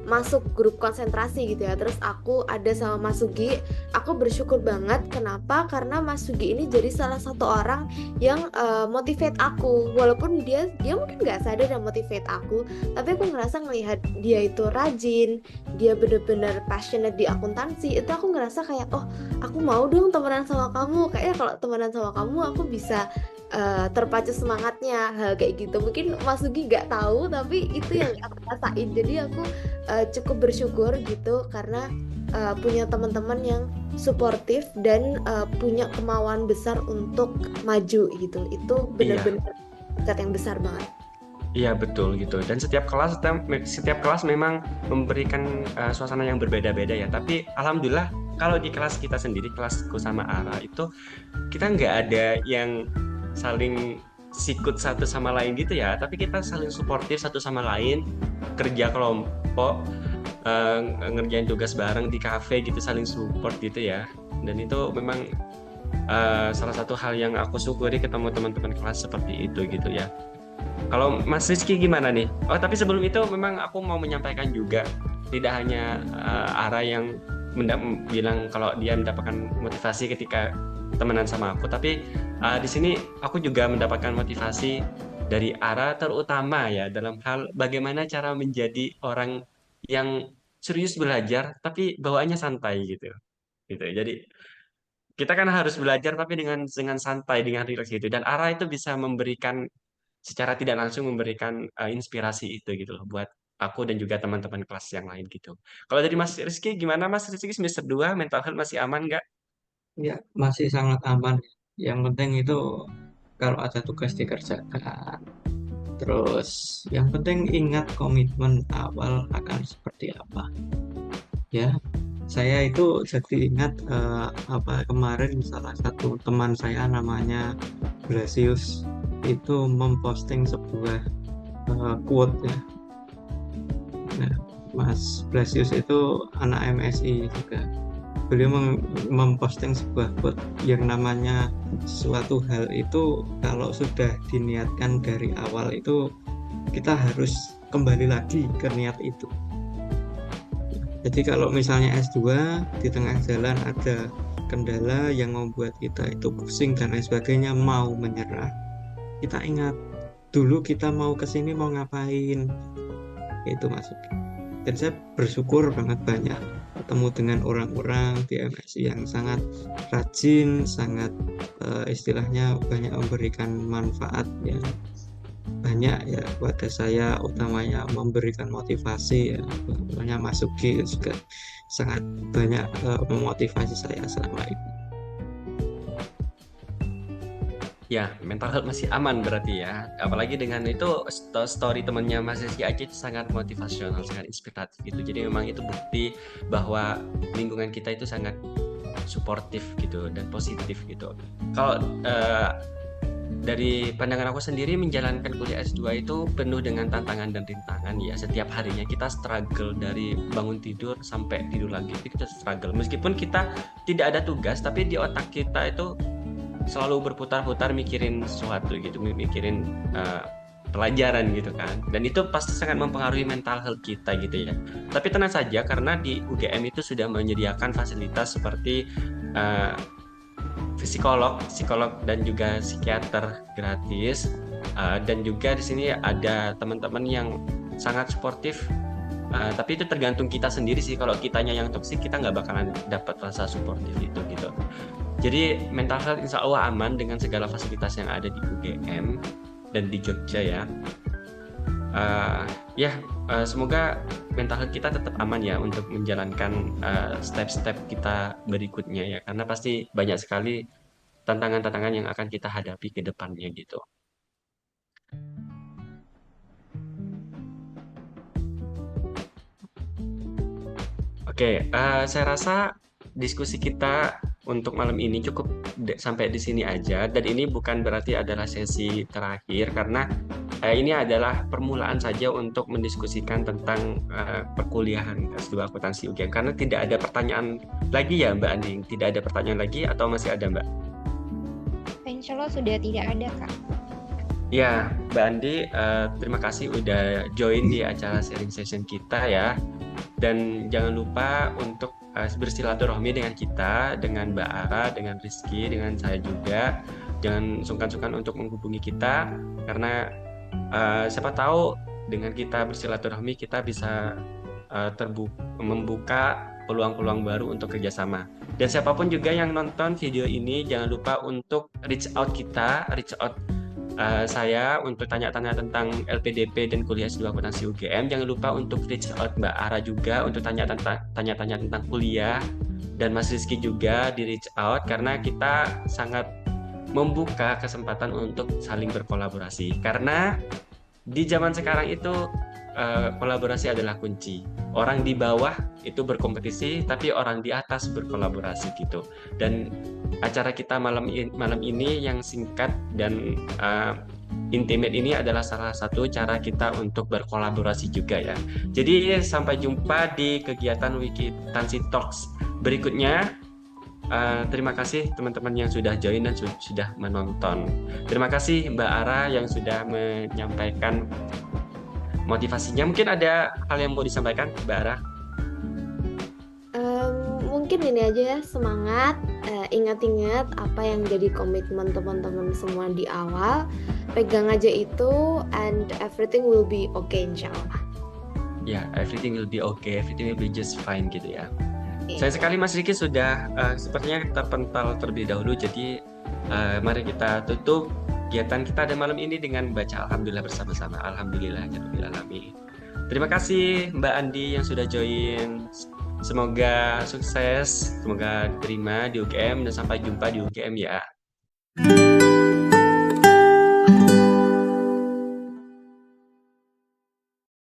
masuk grup konsentrasi gitu ya, terus aku ada sama Mas Sugi, aku bersyukur banget. Kenapa? Karena Mas Sugi ini jadi salah satu orang yang motivate aku, walaupun dia mungkin nggak sadar dan motivate aku, tapi aku ngerasa ngelihat dia itu rajin, dia bener-bener passionate di akuntansi, itu aku ngerasa kayak oh aku mau dong temenan sama kamu, kayaknya kalau temenan sama kamu aku bisa terpacu semangatnya, hal kayak gitu. Mungkin Mas Sugi nggak tahu, tapi itu yang aku rasain. Jadi aku cukup bersyukur gitu karena punya teman-teman yang suportif dan punya kemauan besar untuk maju gitu. Itu benar-benar berkat yang besar banget. Iya betul gitu. Dan setiap kelas memang memberikan suasana yang berbeda-beda ya. Tapi alhamdulillah kalau di kelas kita sendiri, kelasku sama Ara itu kita nggak ada yang saling sikut satu sama lain gitu ya, tapi kita saling suportif satu sama lain, kerja kelompok, ngerjain tugas bareng di kafe gitu, saling support gitu ya. Dan itu memang salah satu hal yang aku syukuri ketemu teman-teman kelas seperti itu gitu ya. Kalau Mas Rizky gimana nih? Oh tapi sebelum itu memang aku mau menyampaikan juga, tidak hanya Ara yang bilang kalau dia mendapatkan motivasi ketika temenan sama aku, tapi di sini aku juga mendapatkan motivasi dari Ara, terutama ya dalam hal bagaimana cara menjadi orang yang serius belajar tapi bawaannya santai gitu. Jadi kita kan harus belajar tapi dengan santai, dengan rileks gitu. Dan Ara itu bisa memberikan secara tidak langsung memberikan inspirasi itu gitu loh buat aku dan juga teman-teman kelas yang lain gitu. Kalau dari Mas Rizky gimana Mas Rizky, semester 2 mental health masih aman nggak? Ya, masih sangat aman. Yang penting itu kalau ada tugas dikerjakan. Terus yang penting ingat komitmen awal akan seperti apa. Ya, saya itu jadi ingat kemarin salah satu teman saya namanya Blasius. itu memposting sebuah quote ya. Nah, Mas Blasius itu anak MSI juga. Beliau memposting sebuah quote yang namanya suatu hal itu kalau sudah diniatkan dari awal itu kita harus kembali lagi ke niat itu. Jadi kalau misalnya S2 di tengah jalan ada kendala yang membuat kita itu pusing dan lain sebagainya, mau menyerah, kita ingat dulu kita mau kesini mau ngapain, itu masuk. Dan saya bersyukur banget banyak ketemu dengan orang-orang di MSI yang sangat rajin, sangat istilahnya banyak memberikan manfaat yang banyak ya pada saya, utamanya memberikan motivasi ya. Contohnya Mas Sugi juga sangat banyak memotivasi saya selama ini. Ya, mental health masih aman berarti ya. Apalagi dengan itu story temannya Mas Rizky aja itu sangat motivasional, sangat inspiratif gitu. Jadi memang itu bukti bahwa lingkungan kita itu sangat suportif gitu dan positif gitu. Kalau dari pandangan aku sendiri menjalankan kuliah S2 itu penuh dengan tantangan dan rintangan ya. Setiap harinya kita struggle dari bangun tidur sampai tidur lagi itu kita struggle. Meskipun kita tidak ada tugas tapi di otak kita itu selalu berputar-putar mikirin sesuatu gitu, mikirin pelajaran gitu kan. Dan itu pasti sangat mempengaruhi mental health kita gitu ya. Tapi tenang saja karena di UGM itu sudah menyediakan fasilitas seperti psikolog dan juga psikiater gratis, dan juga di sini ada teman-teman yang sangat suportif. Tapi itu tergantung kita sendiri sih. Kalau kitanya yang toksik, kita nggak bakalan dapat rasa suportif itu gitu. Jadi mental health insya Allah aman dengan segala fasilitas yang ada di UGM dan di Jogja ya. Semoga mental health kita tetap aman ya untuk menjalankan step-step kita berikutnya ya. Karena pasti banyak sekali tantangan-tantangan yang akan kita hadapi ke depannya gitu. Oke, saya rasa diskusi kita untuk malam ini cukup sampai di sini aja. Dan ini bukan berarti adalah sesi terakhir karena ini adalah permulaan saja untuk mendiskusikan tentang perkuliahan S2 akuntansi UGM. Karena tidak ada pertanyaan lagi ya Mbak Andi? Tidak ada pertanyaan lagi atau masih ada Mbak? Insya Allah sudah tidak ada, Kak. Ya, Mbak Andi, terima kasih udah join di acara sharing session kita ya. Dan jangan lupa untuk bersilaturahmi dengan kita, dengan Mbak Ara, dengan Rizky, dengan saya juga. Jangan sungkan-sungkan untuk menghubungi kita, karena siapa tahu dengan kita bersilaturahmi kita bisa membuka peluang-peluang baru untuk kerjasama. Dan siapapun juga yang nonton video ini, jangan lupa untuk reach out saya untuk tanya-tanya tentang LPDP dan kuliah S2 akuntansi UGM. Jangan lupa untuk reach out Mbak Ara juga untuk tanya-tanya tentang kuliah, dan Mas Rizky juga di reach out karena kita sangat membuka kesempatan untuk saling berkolaborasi. Karena di zaman sekarang itu kolaborasi adalah kunci. Orang di bawah itu berkompetisi, tapi orang di atas berkolaborasi gitu. Dan acara kita malam ini yang singkat dan intimate ini adalah salah satu cara kita untuk berkolaborasi juga ya. Jadi sampai jumpa di kegiatan Wikitansi Talks berikutnya. Terima kasih teman-teman yang sudah join dan sudah menonton. Terima kasih Mbak Ara yang sudah menyampaikan motivasinya. Mungkin ada hal yang mau disampaikan Mbak Ara? Mungkin ini aja ya, semangat, ingat-ingat apa yang jadi komitmen teman-teman semua di awal, pegang aja itu, and everything will be okay insya-Allah. Ya, everything will be okay, everything will be just fine gitu ya. Sayang sekali Mas Riki sudah sepertinya terpental terlebih dahulu, jadi mari kita tutup kegiatan kita pada malam ini dengan baca Alhamdulillah bersama-sama. Alhamdulillahirabbil alamin. Terima kasih Mbak Andi yang sudah join. Semoga sukses, semoga diterima di UGM dan sampai jumpa di UGM ya.